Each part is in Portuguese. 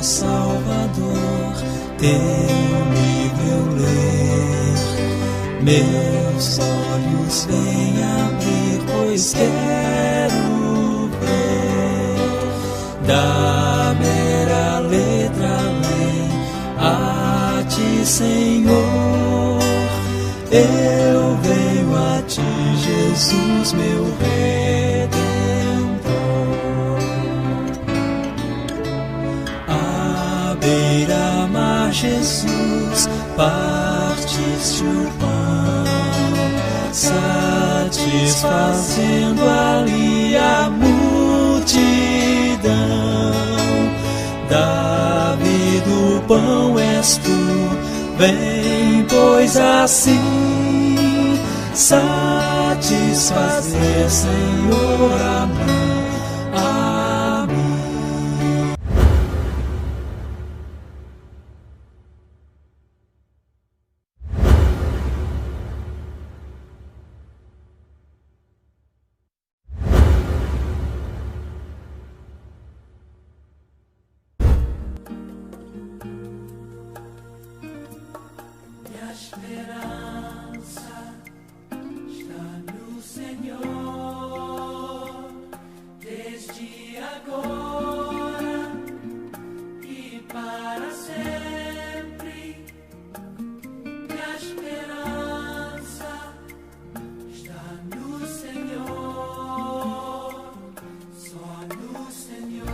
Salvador, teu livro eu ler. Meus olhos vêm abrir, pois quero ver da mera letra além a ti, Senhor. Eu venho a ti, Jesus, meu Redentor. À beira-mar, Jesus, partiste o pão, satisfazendo ali a multidão. Davi do pão és tu, vem, pois assim satisfazer, Senhor, a mim. Minha esperança está no Senhor, desde agora e para sempre. Minha esperança está no Senhor, só no Senhor.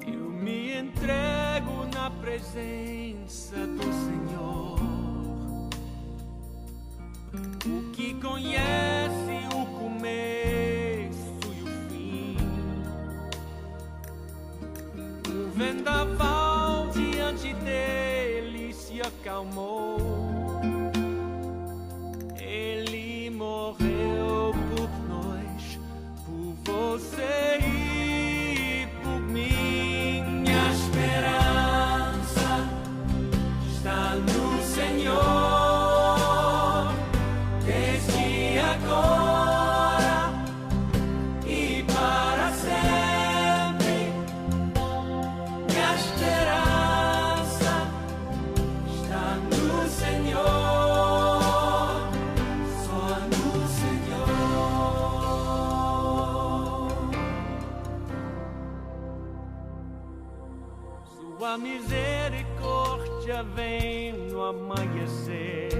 Eu me entrego na presença do Senhor, o que conhece o começo e o fim. O vendaval diante dele se acalmou. Ele morreu por nós, por você e por mim. Minha esperança está no Senhor, desde agora e para sempre. Minha esperança está no Senhor, só no Senhor. Sua misericórdia vem no amanhecer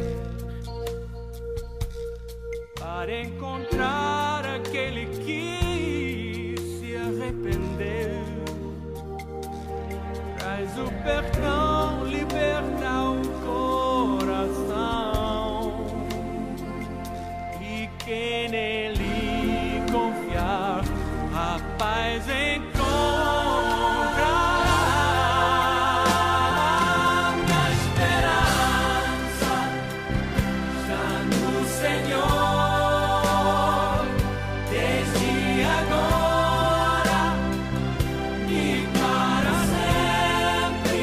para encontrar aquele que se arrependeu. Traz o perdão, liberta o coração, e quem nele confiar, a paz encontrará. Minha esperança está no Senhor, desde agora e para sempre.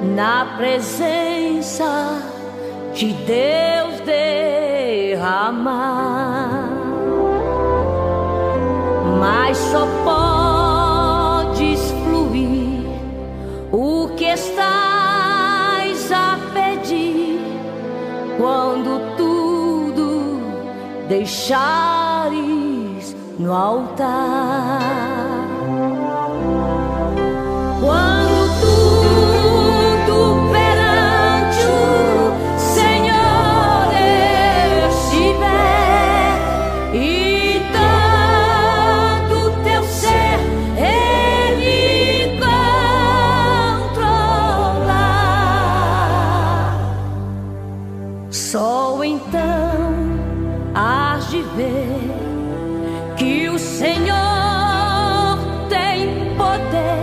na presença de Deus derramar, mas só podes fluir o que estás a pedir quando tudo deixares no altar. Quando tudo perante o Senhor estiver e todo teu ser Ele controlar, só então hás de ver que o Senhor tem poder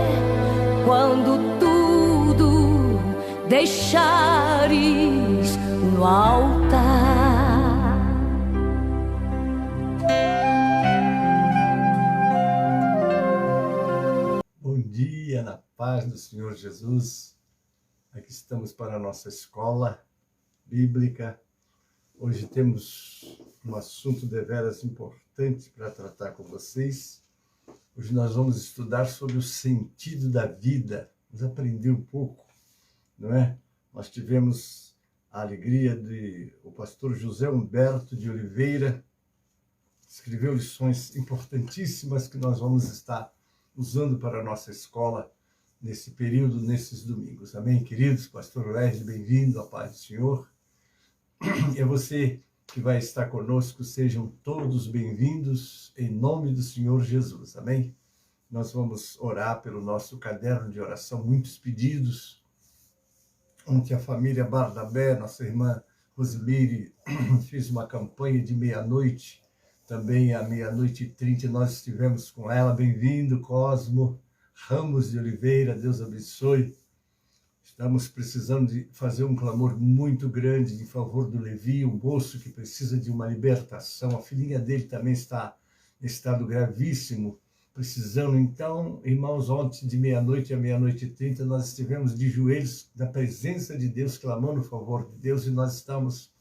quando tudo deixares no altar. Bom dia, na paz do Senhor Jesus. Aqui estamos para a nossa escola bíblica. Hoje temos um assunto deveras importante para tratar com vocês. Hoje nós vamos estudar sobre o sentido da vida. Vamos aprender um pouco, não é? Nós tivemos a alegria de o pastor José Humberto de Oliveira escreveu lições importantíssimas que nós vamos estar usando para a nossa escola nesse período, nesses domingos. Amém, queridos? Pastor Wesley, bem-vindo, à paz do Senhor. E a você que vai estar conosco, sejam todos bem-vindos em nome do Senhor Jesus, amém? Nós vamos orar pelo nosso caderno de oração, muitos pedidos. Ontem a família Bardabé, nossa irmã Rosemary, fez uma campanha de meia-noite, também à 00:30 nós estivemos com ela. Bem-vindo, Cosmo Ramos de Oliveira, Deus abençoe. Estamos precisando de fazer um clamor muito grande em favor do Levi, um moço que precisa de uma libertação. A filhinha dele também está em estado gravíssimo, precisando. Então, irmãos, ontem de meia-noite a 00:30, nós estivemos de joelhos na presença de Deus, clamando o favor de Deus, e nós estamos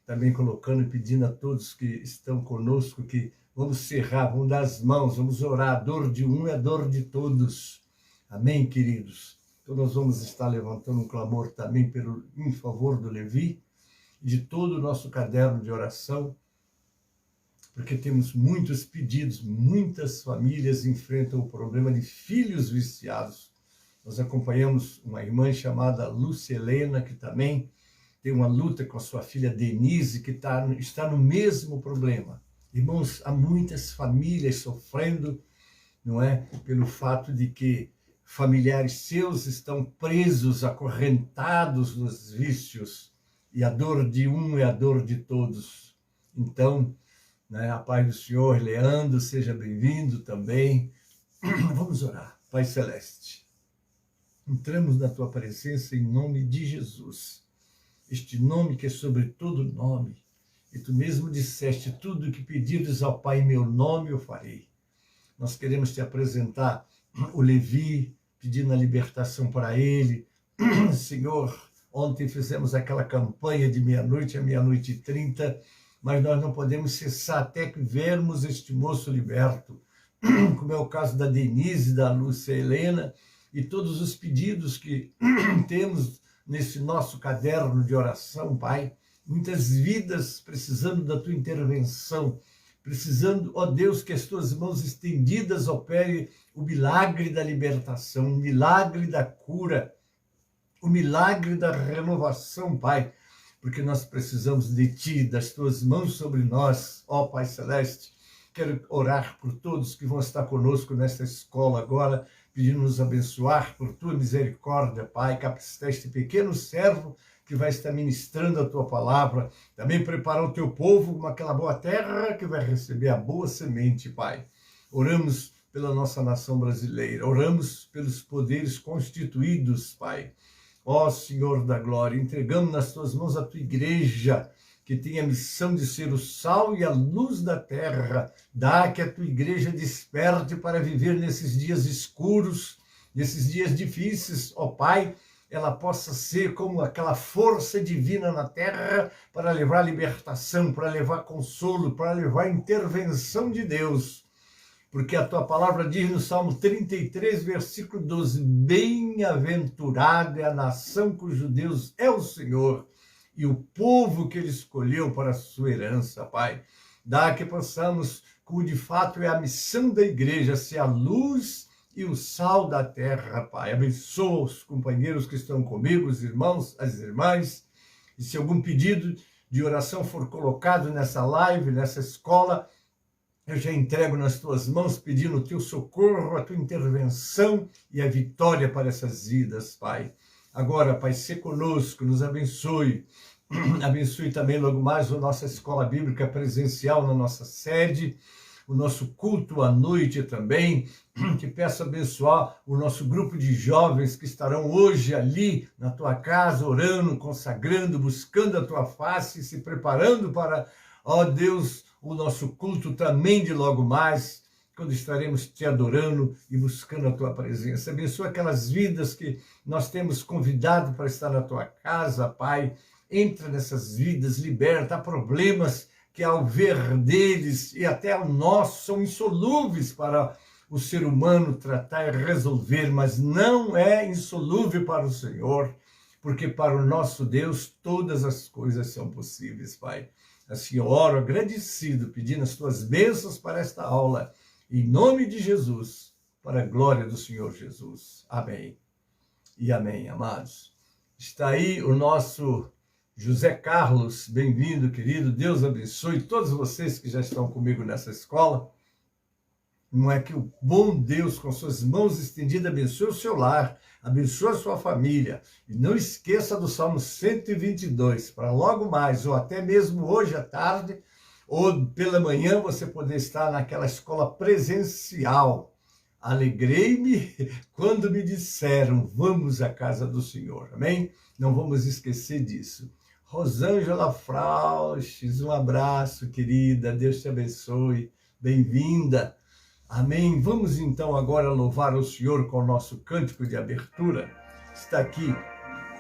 também colocando e pedindo a todos que estão conosco que vamos cerrar, vamos dar as mãos, vamos orar. A dor de um é a dor de todos. Amém, queridos? Então nós vamos estar levantando um clamor também em favor do Levi e de todo o nosso caderno de oração, porque temos muitos pedidos, muitas famílias enfrentam o problema de filhos viciados. Nós acompanhamos uma irmã chamada Lúcia Helena, que também tem uma luta com a sua filha Denise, que está no mesmo problema. Irmãos, há muitas famílias sofrendo, não é? Pelo fato de que familiares seus estão presos, acorrentados nos vícios, e a dor de um é a dor de todos. Então, né, a paz do Senhor, Leandro, seja bem-vindo também. Vamos orar. Pai Celeste, entramos na tua presença em nome de Jesus, este nome que é sobre todo nome, e tu mesmo disseste: tudo que pedires ao Pai em meu nome eu farei. Nós queremos te apresentar o Levi, pedindo a libertação para ele. Senhor, ontem fizemos aquela campanha de meia-noite a 00:30, mas nós não podemos cessar até que vermos este moço liberto, como é o caso da Denise, da Lúcia Helena, e todos os pedidos que temos nesse nosso caderno de oração, Pai. Muitas vidas precisando da tua intervenção, precisando, ó Deus, que as tuas mãos estendidas opere o milagre da libertação, o milagre da cura, o milagre da renovação, Pai, porque nós precisamos de Ti, das Tuas mãos sobre nós, ó Pai Celeste. Quero orar por todos que vão estar conosco nesta escola agora, pedindo nos abençoar por Tua misericórdia, Pai. Capacita este pequeno servo que vai estar ministrando a Tua palavra, também preparar o Teu povo como aquela boa terra que vai receber a boa semente, Pai. Oramos pela nossa nação brasileira, oramos pelos poderes constituídos, Pai. Ó Senhor da glória, entregamos nas Tuas mãos a Tua igreja, que tem a missão de ser o sal e a luz da terra. Dá que a Tua igreja desperte para viver nesses dias escuros, nesses dias difíceis, ó Pai, ela possa ser como aquela força divina na terra para levar libertação, para levar consolo, para levar intervenção de Deus. Porque a tua palavra diz no Salmo 33, versículo 12, bem-aventurada é a nação cujo Deus é o Senhor e o povo que ele escolheu para a sua herança, Pai. Dá que possamos, como de fato é a missão da igreja, ser a luz e o sal da terra, Pai. Abençoa os companheiros que estão comigo, os irmãos, as irmãs. E se algum pedido de oração for colocado nessa live, nessa escola, eu já entrego nas tuas mãos, pedindo o teu socorro, a tua intervenção e a vitória para essas vidas, Pai. Agora, Pai, se conosco, nos abençoe. Abençoe também logo mais a nossa escola bíblica presencial na nossa sede, o nosso culto à noite também. Te peço abençoar o nosso grupo de jovens que estarão hoje ali na tua casa, orando, consagrando, buscando a tua face, se preparando para, ó Deus, o nosso culto também de logo mais, quando estaremos te adorando e buscando a tua presença. Abençoa aquelas vidas que nós temos convidado para estar na tua casa, Pai. Entra nessas vidas, liberta. Há problemas que ao ver deles e até ao nosso são insolúveis para o ser humano tratar e resolver, mas não é insolúvel para o Senhor, porque para o nosso Deus todas as coisas são possíveis, Pai. Assim eu oro agradecido, pedindo as tuas bênçãos para esta aula, em nome de Jesus, para a glória do Senhor Jesus. Amém. E amém, amados. Está aí o nosso José Carlos, bem-vindo, querido. Deus abençoe todos vocês que já estão comigo nessa escola. Não é que o bom Deus, com suas mãos estendidas, abençoe o seu lar, abençoe a sua família. E não esqueça do Salmo 122, para logo mais, ou até mesmo hoje à tarde, ou pela manhã, você poder estar naquela escola presencial. Alegrei-me quando me disseram, vamos à casa do Senhor. Amém? Não vamos esquecer disso. Rosângela Frauches, um abraço, querida. Deus te abençoe. Bem-vinda. Amém. Vamos então agora louvar o Senhor com o nosso cântico de abertura. Está aqui,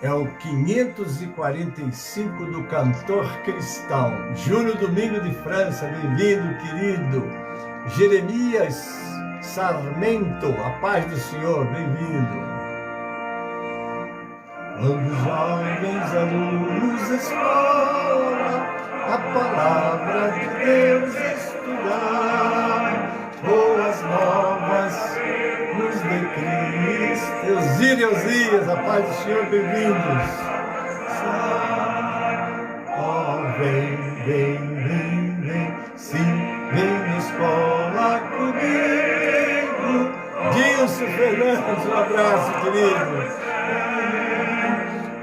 é o 545 do cantor cristão. Júnior Domingo de França, bem-vindo, querido. Jeremias Sarmento, a paz do Senhor, bem-vindo. Quando os jovens alunos escola a palavra de Deus estudar, boas novas nos dê Cristo. Eusírio e Osias, a paz do Senhor, bem-vindos. Vem, vem, vem, vem, sim, vem na escola comigo. Dilson Fernandes, um abraço, querido.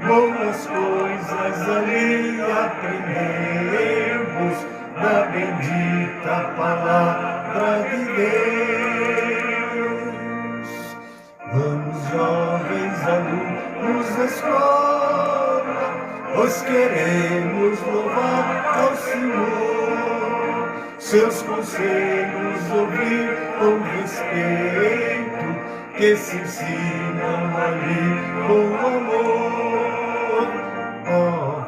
Boas coisas ali aprendemos da bendita palavra de Deus. Vamos, jovens alunos da escola, pois queremos louvar ao Senhor, seus conselhos ouvir com respeito, que se ensinam ali com amor.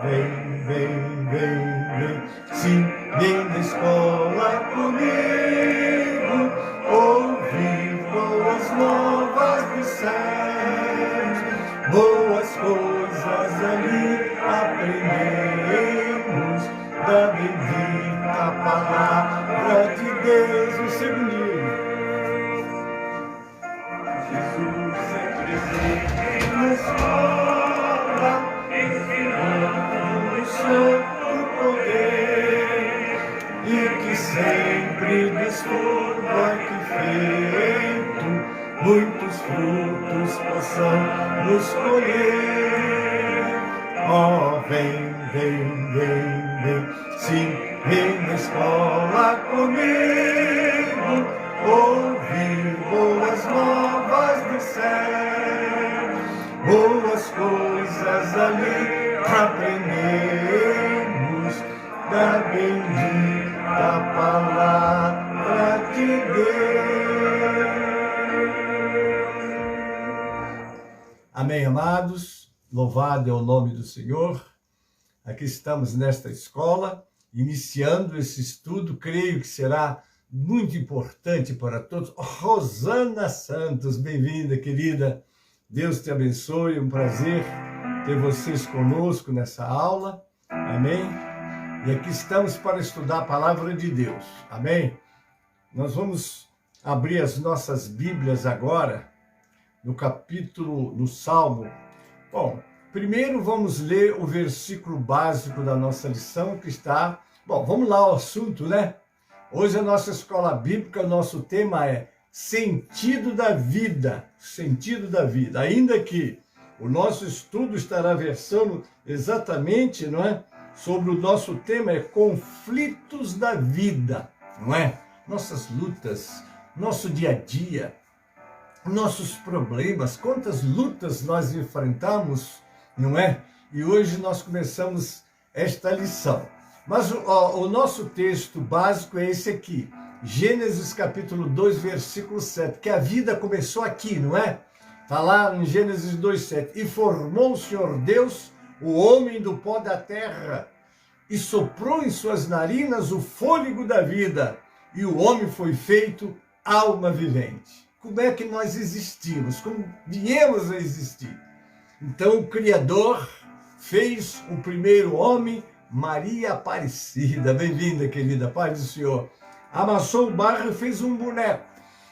Vem, vem, vem, vem, sim, vem na escola comigo, ouvir boas novas dos céus, boas coisas ali aprendemos da bendita palavra de Deus. O segundinho. Jesus é presente na escola, ensinando o santo poder, e que sempre desfruta que feito muitos frutos possamos colher. Vem, vem, vem, vem, sim, vem na escola comigo, ouvir boas novas do céu, boas coisas ali aprendemos da bendita palavra de Deus. Amém, amados? Louvado é o nome do Senhor. Aqui estamos nesta escola, iniciando esse estudo, creio que será muito importante para todos. Rosana Santos, bem-vinda, querida. Deus te abençoe, é um prazer ter vocês conosco nessa aula. Amém? E aqui estamos para estudar a palavra de Deus. Amém? Nós vamos abrir as nossas Bíblias agora, no Salmo. Bom, primeiro vamos ler o versículo básico da nossa lição, que está... Bom, vamos lá ao assunto, né? Hoje a nossa escola bíblica, o nosso tema é sentido da vida. Sentido da vida. Ainda que o nosso estudo estará versando exatamente, não é? Sobre o nosso tema é conflitos da vida, não é? Nossas lutas, nosso dia a dia, nossos problemas, quantas lutas nós enfrentamos, não é? E hoje nós começamos esta lição. Mas o nosso texto básico é esse aqui, Gênesis capítulo 2, versículo 7, que a vida começou aqui, não é? Está lá em Gênesis 2, 7. E formou o Senhor Deus o homem do pó da terra, e soprou em suas narinas o fôlego da vida, e o homem foi feito alma vivente. Como é que nós existimos? Como viemos a existir? Então o Criador fez o primeiro homem, Maria Aparecida. Bem-vinda, querida, paz do Senhor. Amassou o barro e fez um boneco.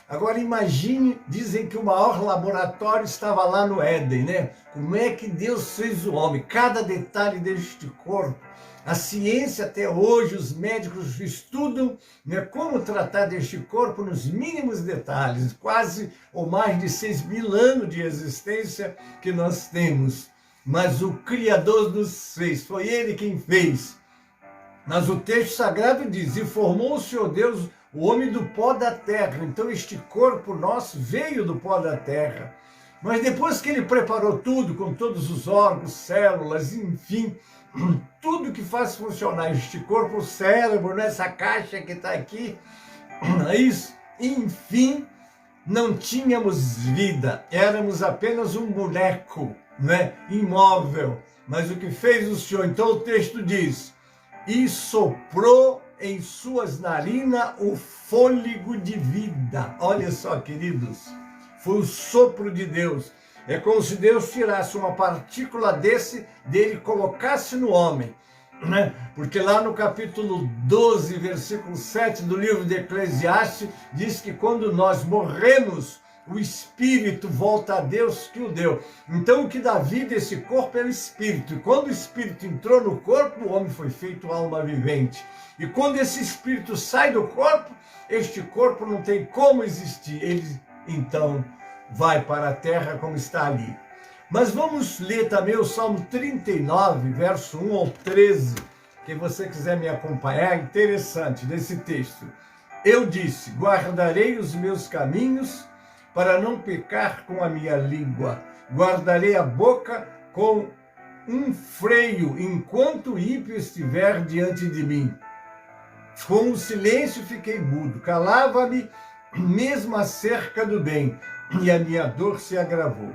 Agora imagine, dizem que o maior laboratório estava lá no Éden, né? Como é que Deus fez o homem? Cada detalhe deste corpo. A ciência até hoje, os médicos estudam, né, como tratar deste corpo nos mínimos detalhes. Quase ou mais de 6.000 anos de existência que nós temos. Mas o Criador nos fez, foi Ele quem fez. Mas o texto sagrado diz, e formou o Senhor Deus o homem do pó da terra. Então este corpo nosso veio do pó da terra. Mas depois que ele preparou tudo, com todos os órgãos, células, enfim, tudo que faz funcionar este corpo, o cérebro, nessa caixa que está aqui, é isso, enfim, não tínhamos vida, éramos apenas um boneco, né, imóvel. Mas o que fez o Senhor? Então o texto diz, e soprou em suas narinas o fôlego de vida. Olha só, queridos, foi o sopro de Deus. É como se Deus tirasse uma partícula dele e colocasse no homem, né? Porque lá no capítulo 12, versículo 7 do livro de Eclesiastes, diz que quando nós morremos, o Espírito volta a Deus que o deu. Então o que dá vida a esse corpo é o Espírito. E quando o Espírito entrou no corpo, o homem foi feito alma vivente. E quando esse Espírito sai do corpo, este corpo não tem como existir. Ele, então, vai para a terra como está ali. Mas vamos ler também o Salmo 39, verso 1 ao 13. Quem você quiser me acompanhar, é interessante nesse texto. Eu disse, guardarei os meus caminhos para não pecar com a minha língua. Guardarei a boca com um freio, enquanto o ímpio estiver diante de mim. Com o silêncio fiquei mudo, calava-me mesmo acerca do bem, e a minha dor se agravou.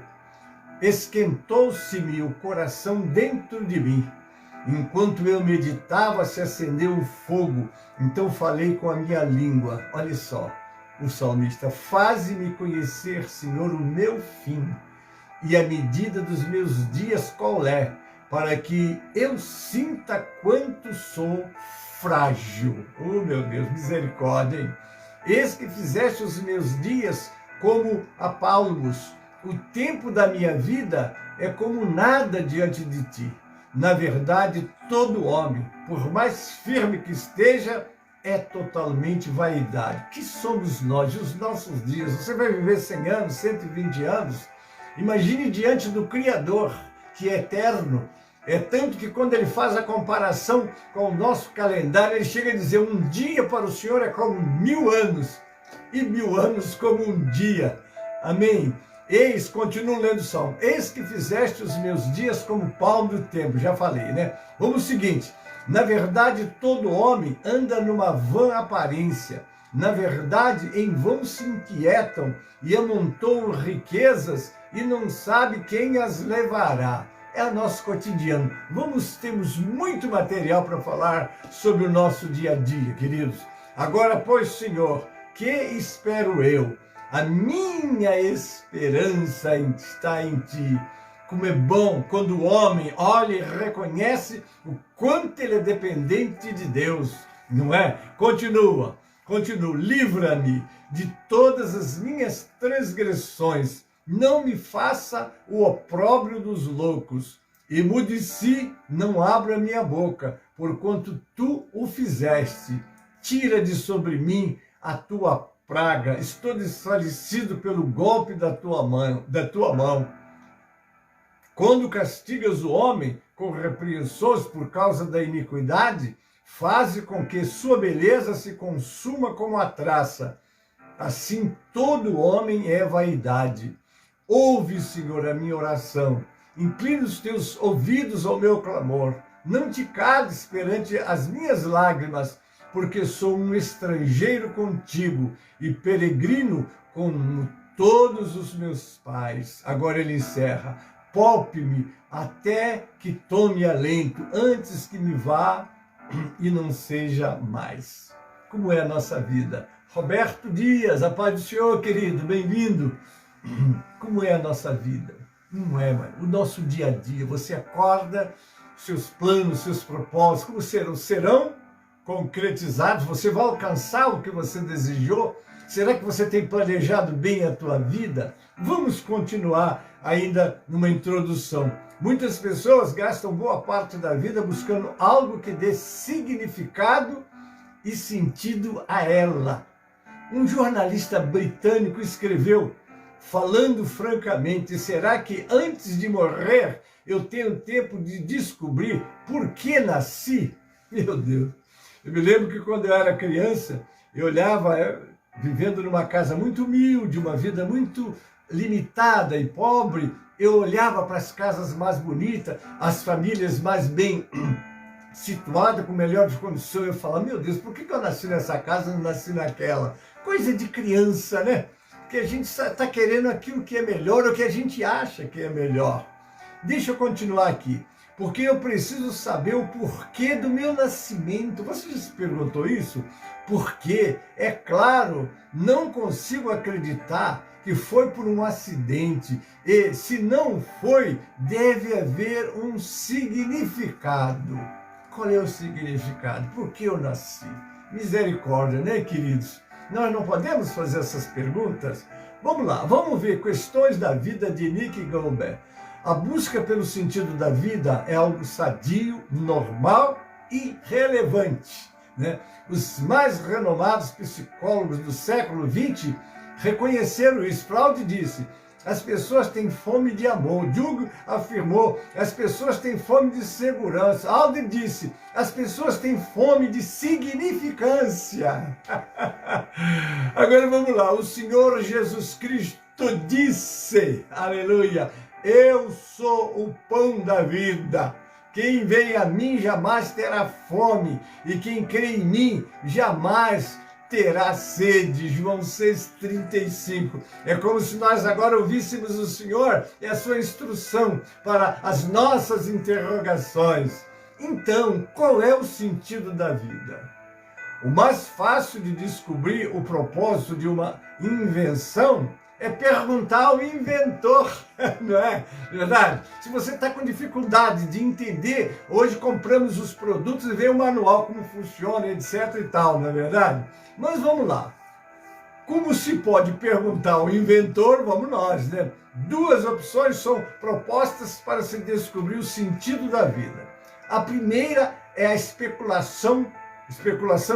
Esquentou-se-me o coração dentro de mim. Enquanto eu meditava, se acendeu o fogo. Então falei com a minha língua. Olha só, o salmista, faze-me conhecer, Senhor, o meu fim, e a medida dos meus dias qual é, para que eu sinta quanto sou frágil. Oh, meu Deus, misericórdia, hein? Eis que fizeste os meus dias como a palmos. O tempo da minha vida é como nada diante de ti. Na verdade, todo homem, por mais firme que esteja, é totalmente vaidade. Que somos nós, os nossos dias? Você vai viver 100 anos, 120 anos? Imagine diante do Criador, que é eterno. É tanto que quando ele faz a comparação com o nosso calendário, ele chega a dizer, um dia para o Senhor é como 1000 anos, e 1000 anos como um dia. Amém? Eis, continuo lendo o Salmo, eis que fizeste os meus dias como palmo do tempo. Já falei, né? Vamos ao seguinte, na verdade todo homem anda numa vã aparência. Na verdade, em vão se inquietam e amontoam riquezas e não sabe quem as levará. é o nosso cotidiano. Temos muito material para falar sobre o nosso dia a dia, queridos. Agora, pois, Senhor, que espero eu? A minha esperança está em Ti. Como é bom quando o homem olha e reconhece o quanto ele é dependente de Deus, não é? Continua. Livra-me de todas as minhas transgressões. Não me faça o opróbrio dos loucos. E mude-se, não abra minha boca, porquanto Tu o fizeste. Tira de sobre mim a Tua praga. Estou desfalecido pelo golpe da tua mão. Quando castigas o homem com repreensões por causa da iniquidade, faze com que sua beleza se consuma como a traça. Assim todo homem é vaidade. Ouve, Senhor, a minha oração. Inclina os teus ouvidos ao meu clamor. Não te cales perante as minhas lágrimas, porque sou um estrangeiro contigo e peregrino com todos os meus pais. Agora ele encerra. Poupe-me até que tome alento, antes que me vá e não seja mais. Como é a nossa vida? Roberto Dias, a paz do Senhor, querido, bem-vindo. Como é a nossa vida? Não é, mano? O nosso dia a dia, você acorda, seus planos, seus propósitos, como serão concretizados? Você vai alcançar o que você desejou? Será que você tem planejado bem a tua vida? Vamos continuar ainda numa introdução. Muitas pessoas gastam boa parte da vida buscando algo que dê significado e sentido a ela. Um jornalista britânico escreveu, falando francamente, será que antes de morrer eu tenho tempo de descobrir por que nasci? Meu Deus! Eu me lembro que quando eu era criança, eu olhava, vivendo numa casa muito humilde, uma vida muito limitada e pobre, eu olhava para as casas mais bonitas, as famílias mais bem situadas, com melhores condições, eu falava, meu Deus, por que eu nasci nessa casa e não nasci naquela? Coisa de criança, né? Porque a gente está querendo aquilo que é melhor, ou que a gente acha que é melhor. Deixa eu continuar aqui. Porque eu preciso saber o porquê do meu nascimento. Você já se perguntou isso? Porque, é claro, não consigo acreditar que foi por um acidente. E, se não foi, deve haver um significado. Qual é o significado? Por que eu nasci? Misericórdia, né, queridos? Nós não podemos fazer essas perguntas? Vamos lá, vamos ver questões da vida de Nick Goldberg. A busca pelo sentido da vida é algo sadio, normal e relevante, né? Os mais renomados psicólogos do século XX reconheceram isso. Freud disse, as pessoas têm fome de amor. Jung afirmou, as pessoas têm fome de segurança. Alder disse, as pessoas têm fome de significância. Agora vamos lá, o Senhor Jesus Cristo disse, aleluia, eu sou o pão da vida. Quem vem a mim jamais terá fome, e quem crê em mim jamais terá sede. João 6,35. É como se nós agora ouvíssemos o Senhor e a sua instrução para as nossas interrogações. Então, qual é o sentido da vida? O mais fácil de descobrir o propósito de uma invenção é perguntar ao inventor, não é verdade? Se você está com dificuldade de entender, hoje compramos os produtos e vem o manual, como funciona, etc e tal, não é verdade? Mas vamos lá. Como se pode perguntar ao inventor? Vamos nós, né? Duas opções são propostas para se descobrir o sentido da vida. A primeira é a especulação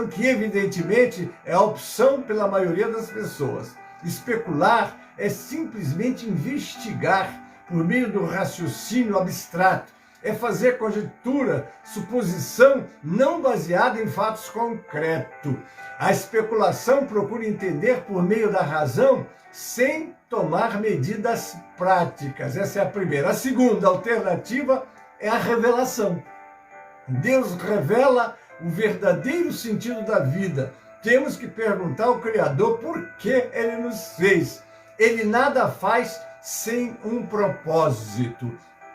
que evidentemente é a opção pela maioria das pessoas. Especular é simplesmente investigar por meio do raciocínio abstrato. É fazer conjectura, suposição não baseada em fatos concretos. A especulação procura entender por meio da razão sem tomar medidas práticas. Essa é a primeira. A segunda alternativa é a revelação. Deus revela o verdadeiro sentido da vida. Temos que perguntar ao Criador por que Ele nos fez. Ele nada faz sem um propósito.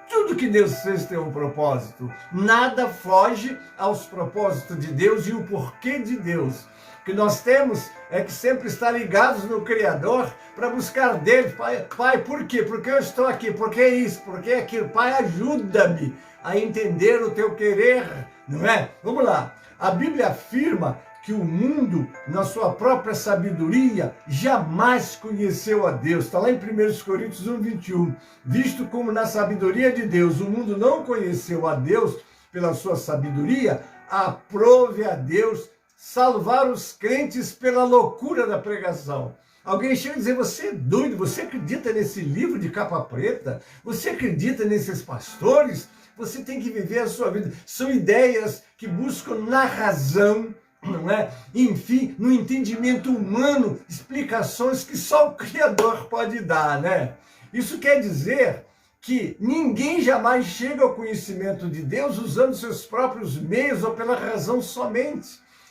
Tudo Tudo que Deus fez tem um propósito. Nada foge aos propósitos de Deus e o porquê de Deus. O que nós temos é que sempre estar ligados no Criador para buscar dele. Pai, por quê? Porque eu estou aqui? Por que isso? Por que aquilo? Pai, ajuda-me a entender o teu querer, não é? Vamos lá. A Bíblia afirma que o mundo, na sua própria sabedoria, jamais conheceu a Deus. Está lá em 1 Coríntios 1:21. Visto como na sabedoria de Deus o mundo não conheceu a Deus pela sua sabedoria, aprove a Deus salvar os crentes pela loucura da pregação. Alguém chega a dizer, você é doido, você acredita nesse livro de capa preta? Você acredita nesses pastores? Você tem que viver a sua vida. São ideias que buscam na razão, não é? Enfim, no entendimento humano, explicações que só o Criador pode dar, né? Isso quer dizer que ninguém jamais chega ao conhecimento de Deus usando seus próprios meios ou pela razão somente.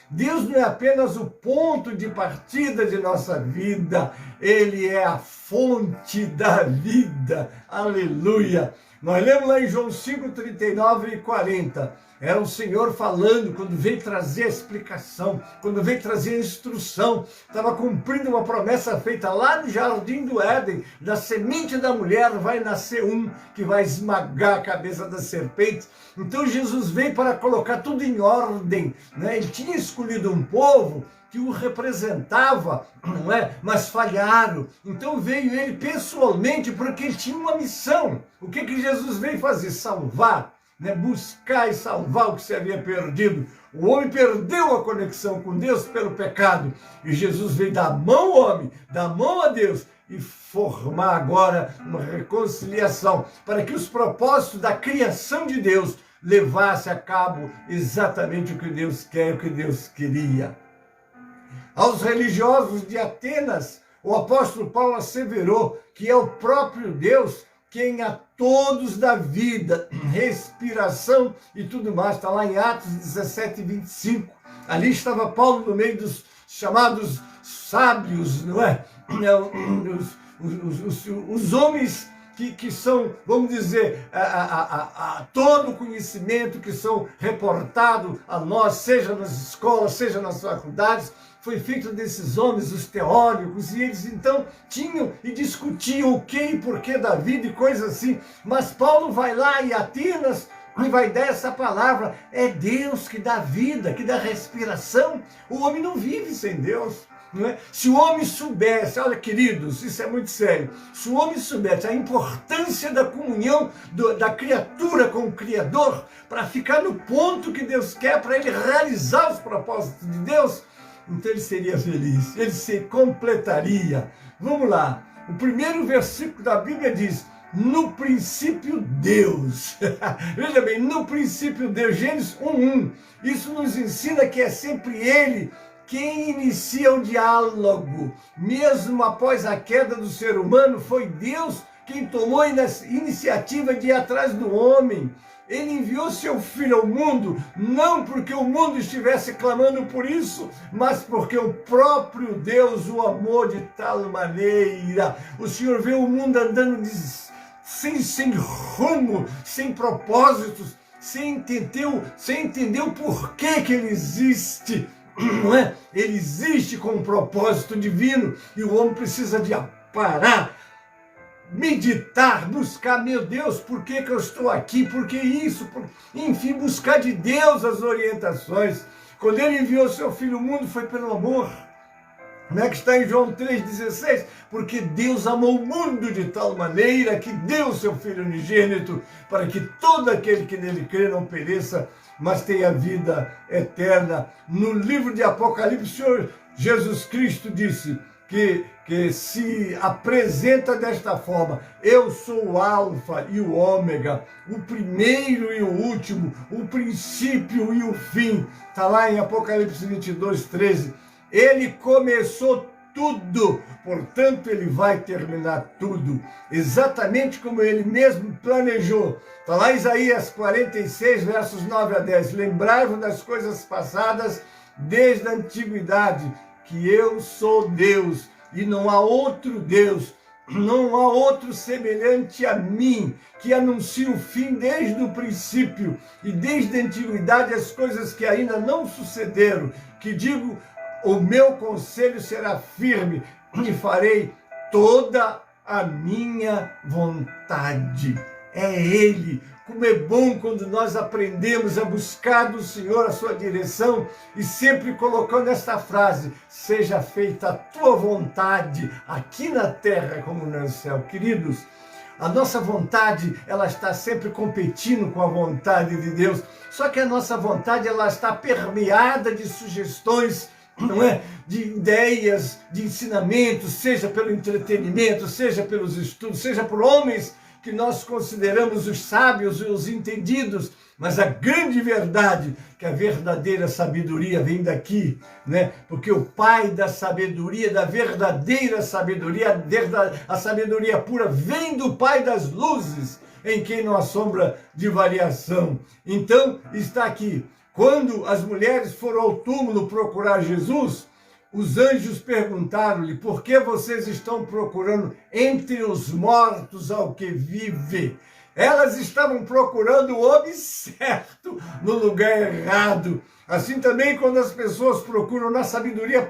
Deus não é apenas o ponto de partida de nossa vida, Ele é a fonte da vida. Aleluia! Nós lemos lá em João 5, 39 e 40. Era o Senhor falando, quando veio trazer a explicação, quando veio trazer a instrução, estava cumprindo uma promessa feita lá no Jardim do Éden, da semente da mulher vai nascer um que vai esmagar a cabeça da serpente. Então Jesus veio para colocar tudo em ordem, né? Ele tinha escolhido um povo que o representava, não é? Mas falharam. Então veio ele pessoalmente porque ele tinha uma missão. O que Jesus veio fazer? Salvar, né? Buscar e salvar o que se havia perdido. O homem perdeu a conexão com Deus pelo pecado. E Jesus veio dar mão ao homem, dar mão a Deus e formar agora uma reconciliação para que os propósitos da criação de Deus levasse a cabo exatamente o que Deus quer, o que Deus queria. Aos religiosos de Atenas, o apóstolo Paulo asseverou que é o próprio Deus quem a todos dá vida, respiração e tudo mais. Está lá em Atos 17, 25. Ali estava Paulo no meio dos chamados sábios, não é? Os homens que são, vamos dizer, todo o conhecimento que são reportados a nós, seja nas escolas, seja nas faculdades, foi feito desses homens, os teóricos, e eles então tinham e discutiam o que e porquê da vida e coisas assim. Mas Paulo vai lá em Atenas e vai dar essa palavra, é Deus que dá vida, que dá respiração. O homem não vive sem Deus. Não é? Se o homem soubesse, olha queridos, isso é muito sério, se o homem soubesse a importância da comunhão da criatura com o Criador, para ficar no ponto que Deus quer, para ele realizar os propósitos de Deus, então ele seria feliz, ele se completaria. Vamos lá, o primeiro versículo da Bíblia diz, no princípio Deus. Veja bem, no princípio Deus, Gênesis 1:1. Isso nos ensina que é sempre Ele quem inicia o diálogo. Mesmo após a queda do ser humano, foi Deus quem tomou a iniciativa de ir atrás do homem. Ele enviou seu Filho ao mundo, não porque o mundo estivesse clamando por isso, mas porque o próprio Deus o amou de tal maneira. O Senhor vê o mundo andando sem rumo, sem propósitos, sem entender o porquê que ele existe. Não é? Ele existe com um propósito divino e o homem precisa de parar, meditar, buscar, meu Deus, por que eu estou aqui? Por que isso? Enfim, buscar de Deus as orientações. Quando ele enviou seu Filho ao mundo, foi pelo amor. Como é que está em João 3,16? Porque Deus amou o mundo de tal maneira que deu seu Filho unigênito para que todo aquele que nele crê não pereça, mas tenha vida eterna. No livro de Apocalipse, o Senhor Jesus Cristo disse que se apresenta desta forma, eu sou o Alfa e o Ômega, o primeiro e o último, o princípio e o fim. Está lá em Apocalipse 22:13. Ele começou tudo, portanto ele vai terminar tudo, exatamente como ele mesmo planejou. Está lá em Isaías 46, versos 9 a 10. Lembrai-vos das coisas passadas desde a antiguidade, que eu sou Deus e não há outro Deus. não há outro semelhante a mim, que anuncia o fim desde o princípio e desde a antiguidade as coisas que ainda não sucederam, que digo, o meu conselho será firme e farei toda a minha vontade. É Ele. Como é bom quando nós aprendemos a buscar do Senhor a sua direção e sempre colocando esta frase: seja feita a tua vontade aqui na terra como no céu. Queridos, a nossa vontade, ela está sempre competindo com a vontade de Deus. Só que a nossa vontade, ela está permeada de sugestões, não é? De ideias, de ensinamentos, seja pelo entretenimento, seja pelos estudos, seja por homens que nós consideramos os sábios e os entendidos, mas a grande verdade, que a verdadeira sabedoria vem daqui, né? Porque o pai da sabedoria, da verdadeira sabedoria, a sabedoria pura, vem do Pai das luzes, em quem não há sombra de variação. Então, está aqui. Quando as mulheres foram ao túmulo procurar Jesus, os anjos perguntaram-lhe: por que vocês estão procurando entre os mortos ao que vive? Elas estavam procurando o homem certo no lugar errado. Assim também quando as pessoas procuram na sabedoria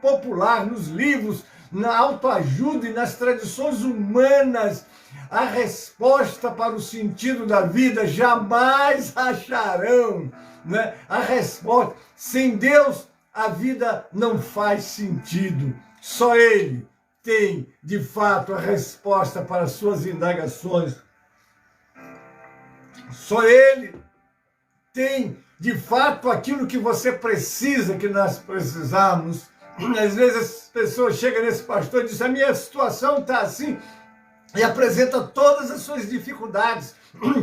popular, nos livros, na autoajuda e nas tradições humanas, a resposta para o sentido da vida, jamais acharão, né? A resposta. Sem Deus, a vida não faz sentido. Só Ele tem, de fato, a resposta para as suas indagações. Só Ele tem, de fato, aquilo que você precisa, que nós precisamos. Às vezes as pessoas chegam nesse pastor e dizem: a minha situação está assim, e apresenta todas as suas dificuldades,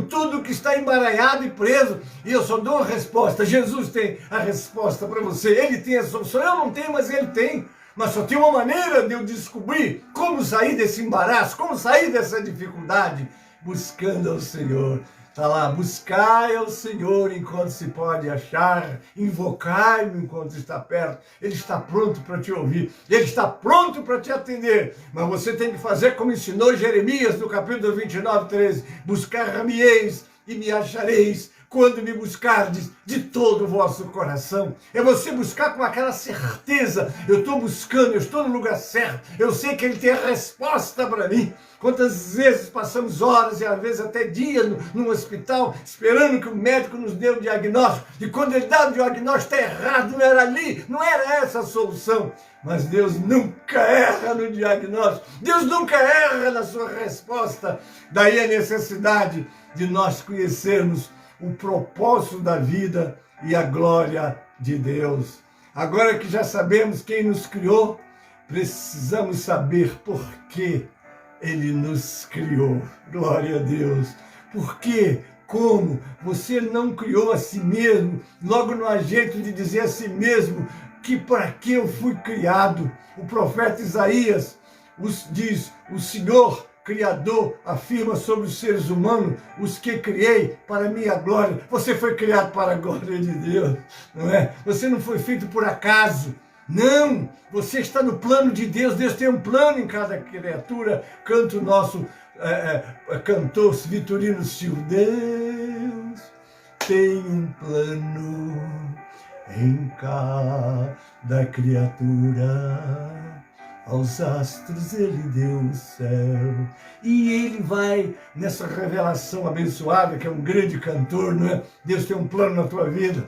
tudo que está emaranhado e preso, e eu só dou uma resposta. Jesus tem a resposta para você, Ele tem a solução. Eu não tenho, mas Ele tem. Mas só tem uma maneira de eu descobrir como sair desse embaraço, como sair dessa dificuldade, buscando ao Senhor. Está lá: buscai ao Senhor enquanto se pode achar, invocai-o enquanto está perto. Ele está pronto para te ouvir, Ele está pronto para te atender. Mas você tem que fazer como ensinou Jeremias no capítulo 29, 13. Buscar-me-eis e me achareis, quando me buscardes de todo o vosso coração. É você buscar com aquela certeza: eu estou buscando, eu estou no lugar certo, eu sei que Ele tem a resposta para mim. Quantas vezes passamos horas e às vezes até dias no hospital, esperando que o médico nos dê um diagnóstico, e quando ele dá o diagnóstico está errado, não era ali, não era essa a solução. Mas Deus nunca erra no diagnóstico, Deus nunca erra na sua resposta. Daí a necessidade de nós conhecermos o propósito da vida e a glória de Deus. Agora que já sabemos quem nos criou, precisamos saber por que Ele nos criou. Glória a Deus. Por quê? Como? Você não criou a si mesmo. Logo não há jeito de dizer a si mesmo que para que eu fui criado. O profeta Isaías diz: o Senhor Criador afirma sobre os seres humanos: os que criei para a minha glória. Você foi criado para a glória de Deus, não é? Você não foi feito por acaso. Não, você está no plano de Deus. Deus tem um plano em cada criatura. Canta o nosso cantor Vitorino Silva: Deus tem um plano em cada criatura. Aos astros Ele deu o céu. E Ele vai nessa revelação abençoada, que é um grande cantor, não é? Deus tem um plano na tua vida.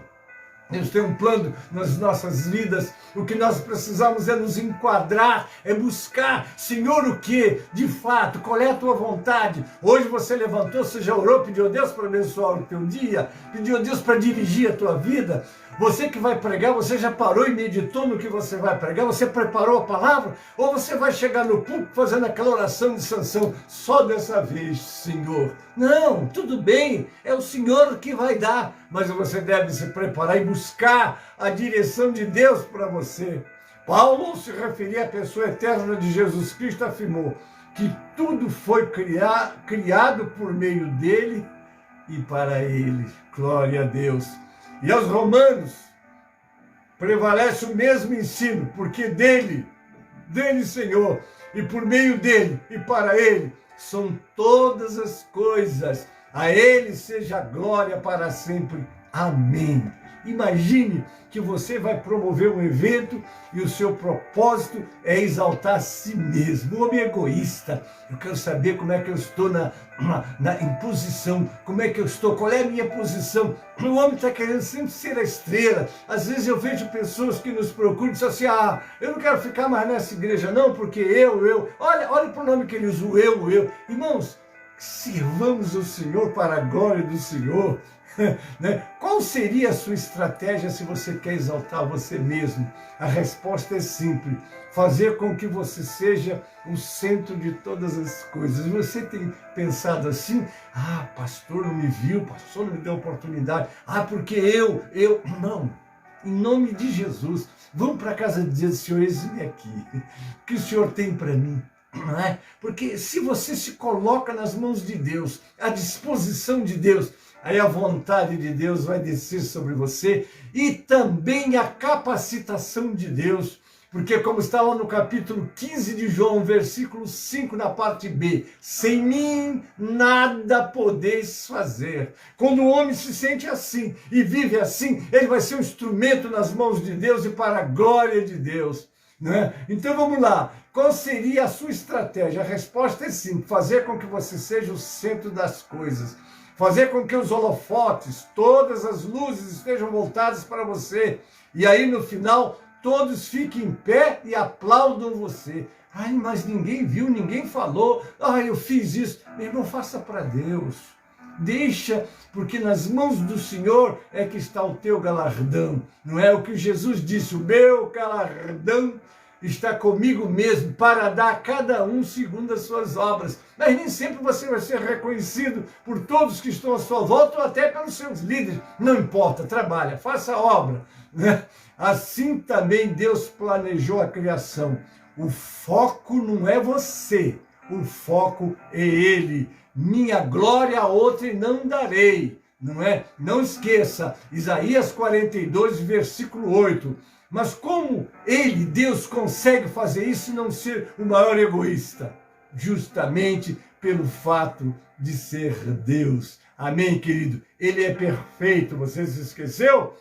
Deus tem um plano nas nossas vidas. O que nós precisamos é nos enquadrar, é buscar: Senhor, o que? De fato, qual é a tua vontade? Hoje você levantou, você já orou, pediu a Deus para abençoar o teu dia, pediu a Deus para dirigir a tua vida. Você que vai pregar, você já parou e meditou no que você vai pregar? Você preparou a palavra? Ou você vai chegar no púlpito fazendo aquela oração de Sansão: só dessa vez, Senhor? Não, tudo bem, é o Senhor que vai dar, mas você deve se preparar e buscar a direção de Deus para você. Paulo, ao se referir à pessoa eterna de Jesus Cristo, afirmou que tudo foi criado por meio dele e para ele. Glória a Deus. E aos romanos prevalece o mesmo ensino, porque dele, Senhor, e por meio dele e para ele são todas as coisas. A ele seja a glória para sempre. Amém. Imagine que você vai promover um evento e o seu propósito é exaltar a si mesmo. O homem egoísta. Eu quero saber como é que eu estou em posição, como é que eu estou, qual é a minha posição. O homem está querendo sempre ser a estrela. Às vezes eu vejo pessoas que nos procuram e dizem assim, eu não quero ficar mais nessa igreja não, porque eu. Olha para o nome que ele usa, o eu. Irmãos, sirvamos o Senhor para a glória do Senhor. Né? Qual seria a sua estratégia se você quer exaltar você mesmo? A resposta é simples: fazer com que você seja o centro de todas as coisas. Você tem pensado assim? Pastor não me viu, pastor não me deu oportunidade, porque eu. Não, em nome de Jesus, vamos para a casa de Deus. Senhor, eis-me aqui, o que o Senhor tem para mim? Não é? Porque se você se coloca nas mãos de Deus, à disposição de Deus, aí a vontade de Deus vai descer sobre você e também a capacitação de Deus. Porque como está lá no capítulo 15 de João, versículo 5, na parte B, sem mim nada podeis fazer. Quando o homem se sente assim e vive assim, ele vai ser um instrumento nas mãos de Deus e para a glória de Deus. Né? Então vamos lá, qual seria a sua estratégia? A resposta é sim, fazer com que você seja o centro das coisas. Fazer com que os holofotes, todas as luzes estejam voltadas para você. E aí no final, todos fiquem em pé e aplaudam você. Mas ninguém viu, ninguém falou. Eu fiz isso. Meu irmão, faça para Deus. Deixa, porque nas mãos do Senhor é que está o teu galardão. Não é o que Jesus disse, o meu galardão está comigo mesmo para dar a cada um segundo as suas obras. Mas nem sempre você vai ser reconhecido por todos que estão à sua volta ou até pelos seus líderes. Não importa, trabalha, faça a obra. Né? Assim também Deus planejou a criação. O foco não é você, o foco é Ele. Minha glória a outrem não darei. Não é? Não esqueça, Isaías 42, versículo 8. Mas como ele, Deus, consegue fazer isso e não ser o maior egoísta? Justamente pelo fato de ser Deus. Amém, querido? Ele é perfeito, você se esqueceu?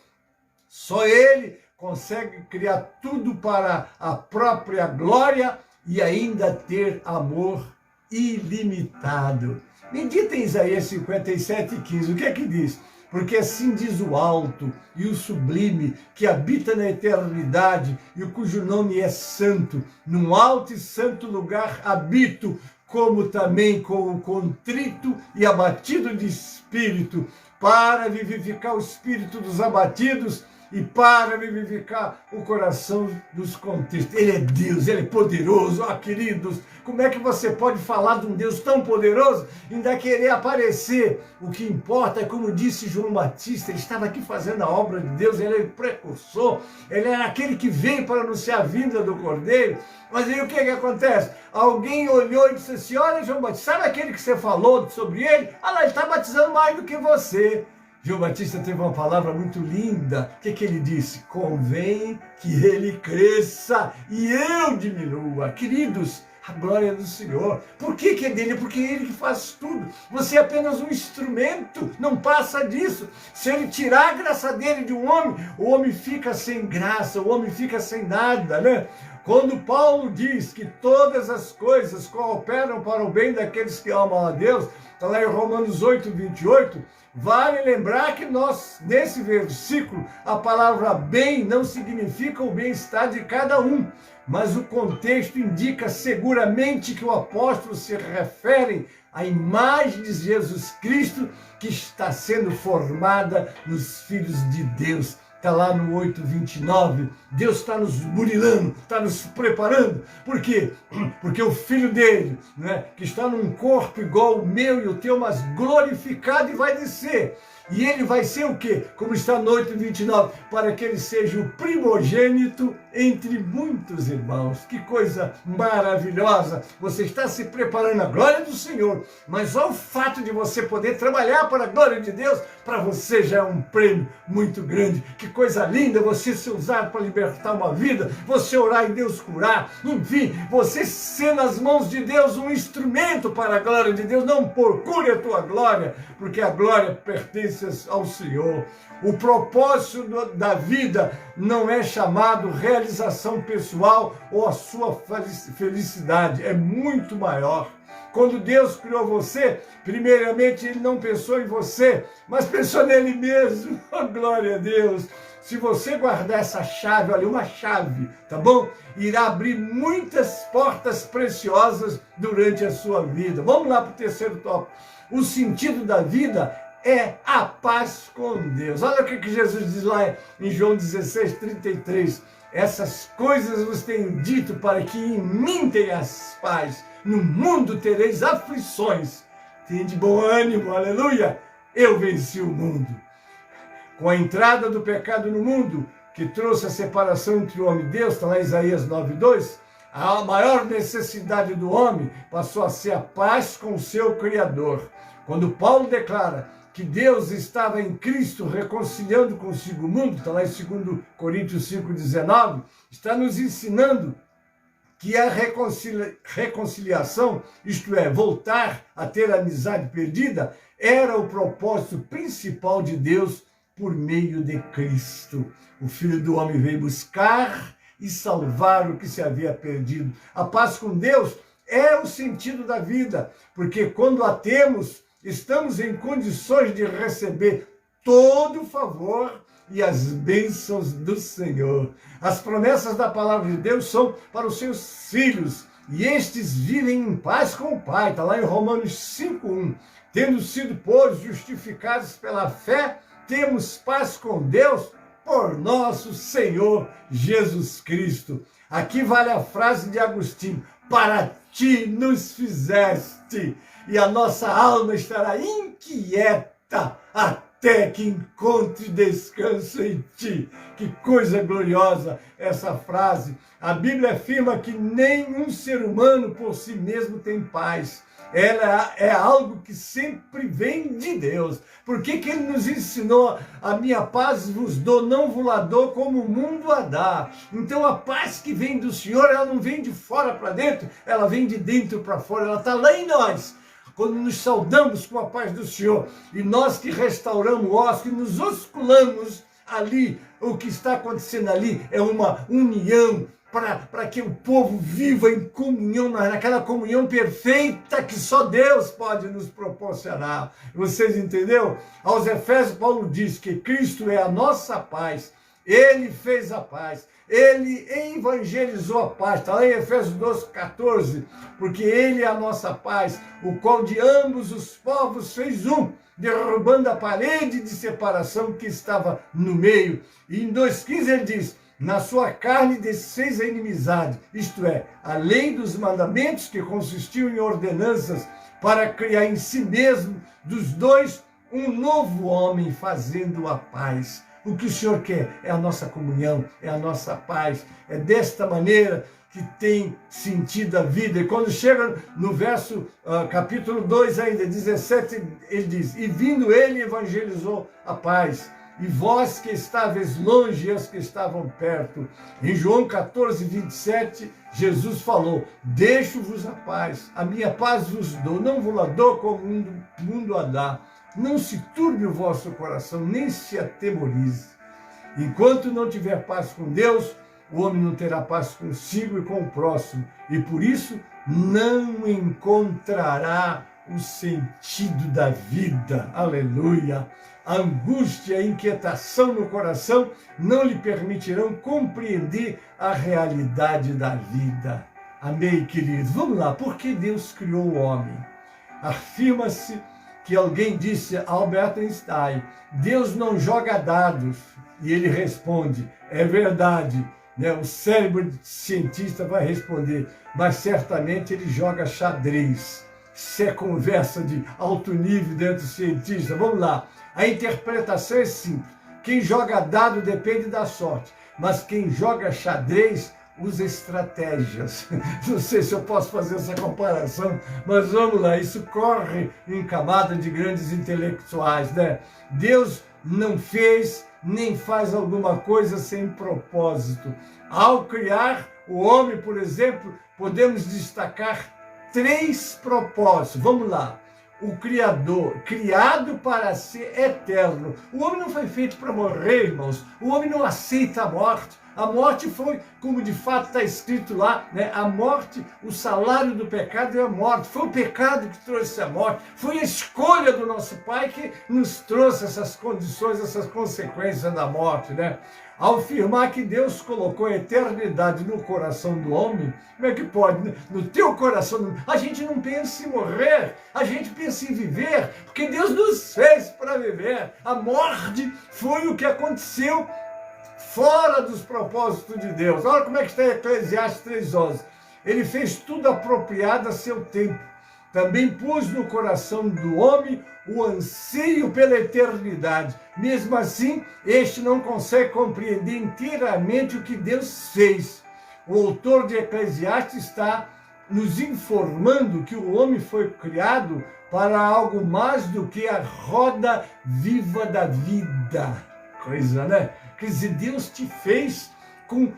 Só ele consegue criar tudo para a própria glória e ainda ter amor ilimitado. Medita em Isaías 57:15, o que é que diz? Porque assim diz o alto e o sublime, que habita na eternidade e o cujo nome é santo. Num alto e santo lugar habito, como também com o contrito e abatido de espírito, para vivificar o espírito dos abatidos e para vivificar o coração dos contritos. Ele é Deus, Ele é poderoso. Queridos, como é que você pode falar de um Deus tão poderoso e ainda querer aparecer? O que importa é, como disse João Batista, ele estava aqui fazendo a obra de Deus, ele é o precursor, ele era aquele que veio para anunciar a vinda do Cordeiro. Mas aí o que acontece? Alguém olhou e disse assim, olha João Batista, sabe aquele que você falou sobre ele? Lá, ele está batizando mais do que você. João Batista teve uma palavra muito linda. O que ele disse? Convém que ele cresça e eu diminua. Queridos, a glória do Senhor. Por que é dele? Porque é ele que faz tudo. Você é apenas um instrumento, não passa disso. Se ele tirar a graça dele de um homem, o homem fica sem graça, o homem fica sem nada, né? Quando Paulo diz que todas as coisas cooperam para o bem daqueles que amam a Deus, está lá em Romanos 8:28, vale lembrar que nesse versículo, a palavra bem não significa o bem-estar de cada um, mas o contexto indica seguramente que o apóstolo se refere à imagem de Jesus Cristo que está sendo formada nos filhos de Deus. Está lá no 8:29, Deus está nos burilando, está nos preparando. Por quê? Porque o Filho dele, né, que está num corpo igual o meu e o teu, mas glorificado, e vai descer. E ele vai ser o quê? Como está no 8:29, para que ele seja o primogênito entre muitos irmãos. Que coisa maravilhosa! Você está se preparando à glória do Senhor, mas só o fato de você poder trabalhar para a glória de Deus, para você já é um prêmio muito grande. Que coisa linda você ser usado para libertar uma vida, você orar e Deus curar, enfim, você ser nas mãos de Deus um instrumento para a glória de Deus. Não procure a tua glória, porque a glória pertence ao Senhor. O propósito da vida não é chamado realização pessoal ou a sua felicidade, é muito maior. Quando Deus criou você, primeiramente Ele não pensou em você, mas pensou nele mesmo. Oh, glória a Deus! Se você guardar essa chave, olha, uma chave, tá bom? Irá abrir muitas portas preciosas durante a sua vida. Vamos lá para o terceiro tópico. O sentido da vida é a paz com Deus. Olha o que Jesus diz lá em João 16:33. Essas coisas vos tenho dito para que em mim tenhas paz. No mundo tereis aflições. Tende bom ânimo, aleluia. Eu venci o mundo. Com a entrada do pecado no mundo, que trouxe a separação entre o homem e Deus, está lá em Isaías 9:2, a maior necessidade do homem passou a ser a paz com o seu Criador. Quando Paulo declara que Deus estava em Cristo reconciliando consigo o mundo, está lá em 2 Coríntios 5:19, está nos ensinando que a reconciliação, isto é, voltar a ter a amizade perdida, era o propósito principal de Deus por meio de Cristo. O Filho do Homem veio buscar e salvar o que se havia perdido. A paz com Deus é o sentido da vida, porque quando a temos, estamos em condições de receber todo o favor e as bênçãos do Senhor. As promessas da palavra de Deus são para os seus filhos, e estes vivem em paz com o Pai. Está lá em Romanos 5:1. Tendo sido, pois, justificados pela fé, temos paz com Deus por nosso Senhor Jesus Cristo. Aqui vale a frase de Agostinho: para ti nos fizeste, e a nossa alma estará inquieta até que encontre descanso em ti. Que coisa gloriosa essa frase. A Bíblia afirma que nenhum ser humano por si mesmo tem paz. Ela é algo que sempre vem de Deus. Por que Ele nos ensinou: a minha paz vos dou, não vos la dou como o mundo a dá. Então a paz que vem do Senhor, ela não vem de fora para dentro, ela vem de dentro para fora, ela está lá em nós. Quando nos saudamos com a paz do Senhor, e nós que restauramos nós, que nos osculamos ali, o que está acontecendo ali é uma união para que o povo viva em comunhão, naquela comunhão perfeita que só Deus pode nos proporcionar. Vocês entenderam? Aos Efésios, Paulo diz que Cristo é a nossa paz. Ele fez a paz. Ele evangelizou a paz. Está lá em Efésios 12:14. Porque Ele é a nossa paz, o qual de ambos os povos fez um, derrubando a parede de separação que estava no meio. E em 2:15 ele diz: na sua carne desfez a inimizade, isto é, a lei dos mandamentos, que consistiam em ordenanças, para criar em si mesmo dos dois um novo homem, fazendo a paz. O que o Senhor quer é a nossa comunhão, é a nossa paz. É desta maneira que tem sentido a vida. E quando chega no verso, capítulo 2 ainda, 17, ele diz: e vindo ele evangelizou a paz. E vós que estáveis longe e os que estavam perto. Em João 14:27, Jesus falou: deixo-vos a paz, a minha paz vos dou, não vos la dou como o mundo a dá. Não se turbe o vosso coração, nem se atemorize. Enquanto não tiver paz com Deus, o homem não terá paz consigo e com o próximo. E por isso não encontrará o sentido da vida. Aleluia! A angústia e a inquietação no coração não lhe permitirão compreender a realidade da vida. Amém, queridos? Vamos lá, por que Deus criou o homem? Afirma-se que alguém disse a Albert Einstein: Deus não joga dados. E ele responde: é verdade, né? O cérebro cientista vai responder, mas certamente ele joga xadrez. Isso é conversa de alto nível dentro do cientista. Vamos lá. A interpretação é simples. Quem joga dado depende da sorte, mas quem joga xadrez usa estratégias. Não sei se eu posso fazer essa comparação, mas vamos lá, isso corre em camada de grandes intelectuais, né? Deus não fez nem faz alguma coisa sem propósito. Ao criar o homem, por exemplo, podemos destacar 3 propósitos. Vamos lá. O Criador, criado para ser eterno. O homem não foi feito para morrer, irmãos. O homem não aceita a morte. A morte foi, como de fato está escrito lá, né? A morte, o salário do pecado é a morte. Foi o pecado que trouxe a morte. Foi a escolha do nosso Pai que nos trouxe essas condições, essas consequências da morte, né? Ao afirmar que Deus colocou a eternidade no coração do homem, como é que pode? No teu coração, a gente não pensa em morrer, a gente pensa em viver, porque Deus nos fez para viver. A morte foi o que aconteceu fora dos propósitos de Deus. Olha como é que está em Eclesiastes 3:11. Ele fez tudo apropriado a seu tempo. Também pôs no coração do homem o anseio pela eternidade. Mesmo assim, este não consegue compreender inteiramente o que Deus fez. O autor de Eclesiastes está nos informando que o homem foi criado para algo mais do que a roda viva da vida. Coisa, né? Quer dizer, Deus te fez com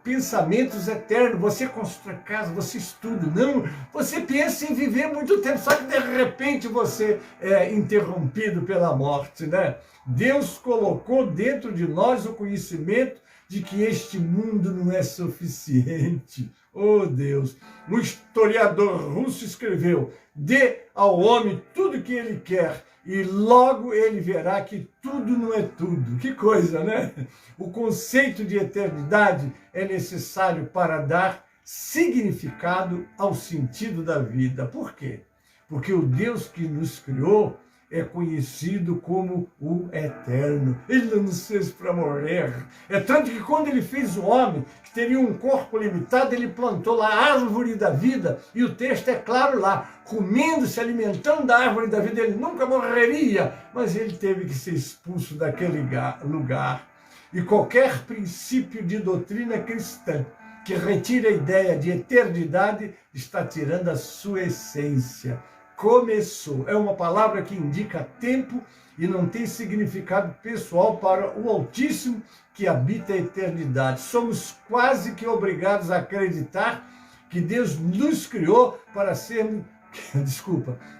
pensamentos eternos. Você constrói casa, você estuda. Não, você pensa em viver muito tempo, só que de repente você é interrompido pela morte, né? Deus colocou dentro de nós o conhecimento de que este mundo não é suficiente. Oh Deus! Um historiador russo escreveu: dê ao homem tudo o que ele quer e logo ele verá que tudo não é tudo. Que coisa, né? O conceito de eternidade é necessário para dar significado ao sentido da vida. Por quê? Porque o Deus que nos criou é conhecido como o Eterno. Ele não nos fez para morrer. É tanto que quando ele fez o homem, que teria um corpo limitado, ele plantou lá a árvore da vida, e o texto é claro lá, comendo, se alimentando da árvore da vida, ele nunca morreria, mas ele teve que ser expulso daquele lugar. E qualquer princípio de doutrina cristã que retire a ideia de eternidade está tirando a sua essência. Começou. É uma palavra que indica tempo e não tem significado pessoal para o Altíssimo que habita a eternidade. Somos quase que obrigados a acreditar que Deus nos criou para sermos...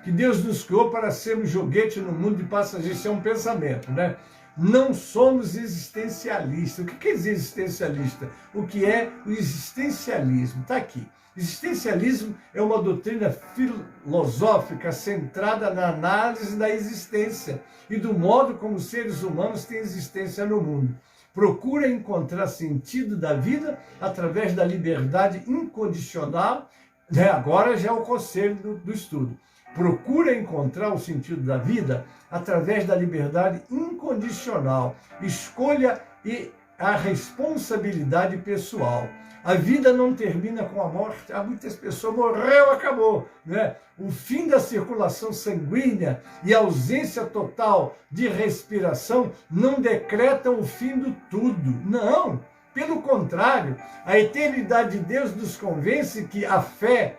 que Deus nos criou para sermos joguete no mundo de passageiros. Isso é um pensamento, né? Não somos existencialistas. O que é existencialista? O que é o existencialismo? Está aqui. Existencialismo é uma doutrina filosófica centrada na análise da existência e do modo como os seres humanos têm existência no mundo. Procura encontrar sentido da vida através da liberdade incondicional, né? Agora já é o conselho do estudo. Procura encontrar o sentido da vida através da liberdade incondicional, escolha e a responsabilidade pessoal. A vida não termina com a morte. Há muitas pessoas, morreu, acabou, né? O fim da circulação sanguínea e a ausência total de respiração não decretam o fim do tudo. Não, pelo contrário, a eternidade de Deus nos convence que a fé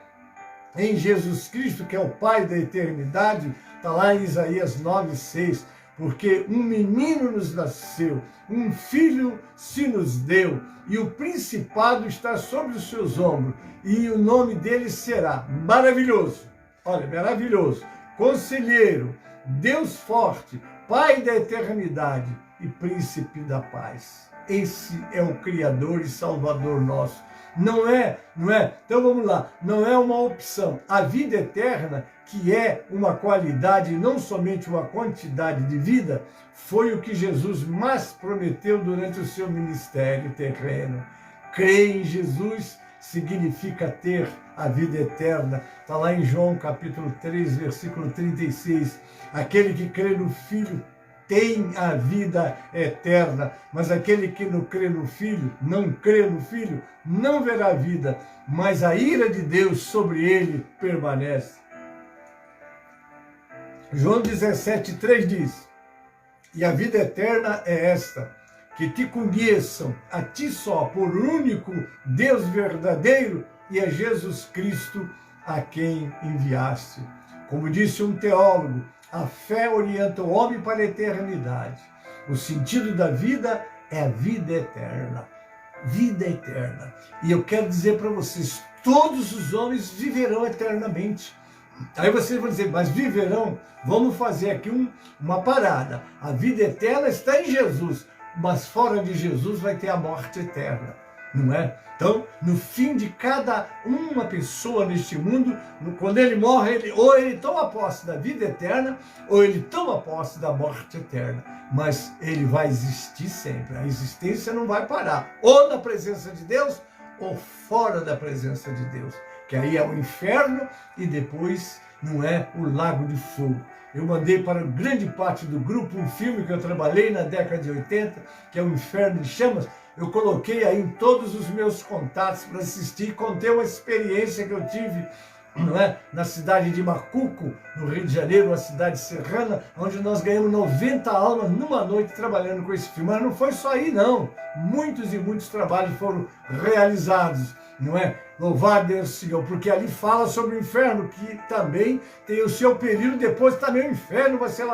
em Jesus Cristo, que é o Pai da eternidade, está lá em Isaías 9:6, porque um menino nos nasceu, um filho se nos deu, e o principado está sobre os seus ombros, e o nome dele será maravilhoso. Olha, maravilhoso, conselheiro, Deus forte, Pai da eternidade e príncipe da paz. Esse é o Criador e Salvador nosso. Não é? Então vamos lá, não é uma opção. A vida eterna, que é uma qualidade e não somente uma quantidade de vida, foi o que Jesus mais prometeu durante o seu ministério terreno. Crer em Jesus significa ter a vida eterna. Está lá em João capítulo 3, versículo 36. Aquele que crê no Filho tem a vida eterna, mas aquele que não crê no Filho, não verá a vida, mas a ira de Deus sobre ele permanece. João 17:3 diz: E a vida eterna é esta: que te conheçam a ti só, por único Deus verdadeiro, e a Jesus Cristo a quem enviaste. Como disse um teólogo, a fé orienta o homem para a eternidade. O sentido da vida é a vida eterna. Vida eterna. E eu quero dizer para vocês, todos os homens viverão eternamente. Aí vocês vão dizer, mas viverão? Vamos fazer aqui uma parada. A vida eterna está em Jesus, mas fora de Jesus vai ter a morte eterna, não é? Então, no fim de cada uma pessoa neste mundo, quando ele morre, ou ele toma posse da vida eterna, ou ele toma posse da morte eterna. Mas ele vai existir sempre. A existência não vai parar. Ou na presença de Deus, ou fora da presença de Deus. Que aí é o inferno e depois não é o lago de fogo. Eu mandei para grande parte do grupo um filme que eu trabalhei na década de 80, que é o Inferno em Chamas. Eu coloquei aí em todos os meus contatos para assistir, contei uma experiência que eu tive, não é? Na cidade de Macuco, no Rio de Janeiro, uma cidade serrana, onde nós ganhamos 90 almas numa noite trabalhando com esse filme. Mas não foi só aí, não. Muitos e muitos trabalhos foram realizados, não é? Louvado Deus, Senhor, porque ali fala sobre o inferno, que também tem o seu período, depois também o inferno vai ser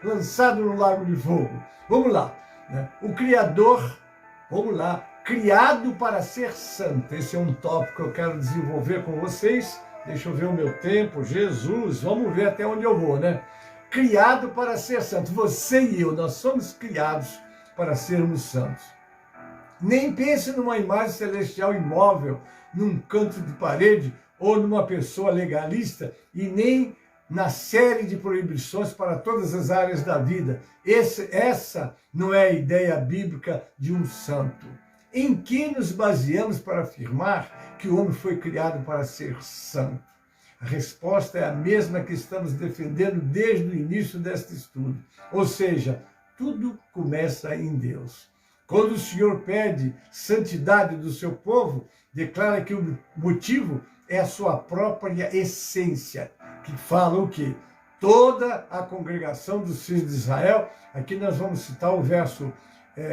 lançado no lago de fogo. Vamos lá, né? O Criador, vamos lá, criado para ser santo. Esse é um tópico que eu quero desenvolver com vocês. Deixa eu ver o meu tempo. Jesus, vamos ver até onde eu vou, né? Criado para ser santo. Você e eu, nós somos criados para sermos santos. Nem pense numa imagem celestial imóvel, num canto de parede, ou numa pessoa legalista, e nem na série de proibições para todas as áreas da vida. Essa não é a ideia bíblica de um santo. Em que nos baseamos para afirmar que o homem foi criado para ser santo? A resposta é a mesma que estamos defendendo desde o início deste estudo. Ou seja, tudo começa em Deus. Quando o Senhor pede santidade do seu povo, declara que o motivo é a sua própria essência, que fala o quê? Toda a congregação dos filhos de Israel, aqui nós vamos citar o verso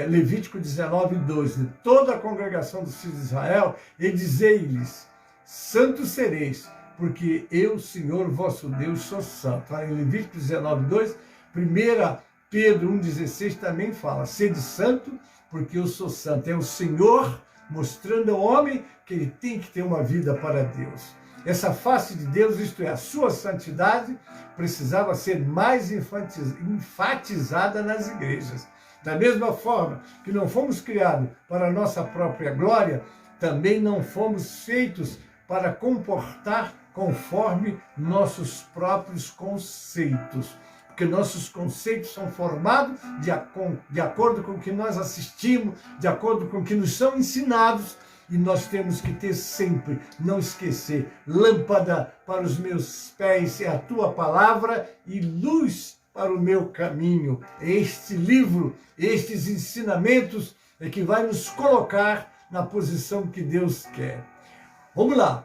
Levítico 19, 12, toda a congregação dos filhos de Israel, e dizei-lhes, santos sereis, porque eu, Senhor, vosso Deus, sou santo. Em Levítico 19, 2, 1 Pedro 1,16 também fala, sede santo, porque eu sou santo. É o Senhor mostrando ao homem que ele tem que ter uma vida para Deus. Essa face de Deus, isto é, a sua santidade, precisava ser mais enfatizada nas igrejas. Da mesma forma que não fomos criados para a nossa própria glória, também não fomos feitos para comportar conforme nossos próprios conceitos. Porque nossos conceitos são formados de acordo com o que nós assistimos, de acordo com o que nos são ensinados, e nós temos que ter sempre, não esquecer, lâmpada para os meus pés é a tua palavra e luz para o meu caminho. Este livro, estes ensinamentos é que vai nos colocar na posição que Deus quer. Vamos lá.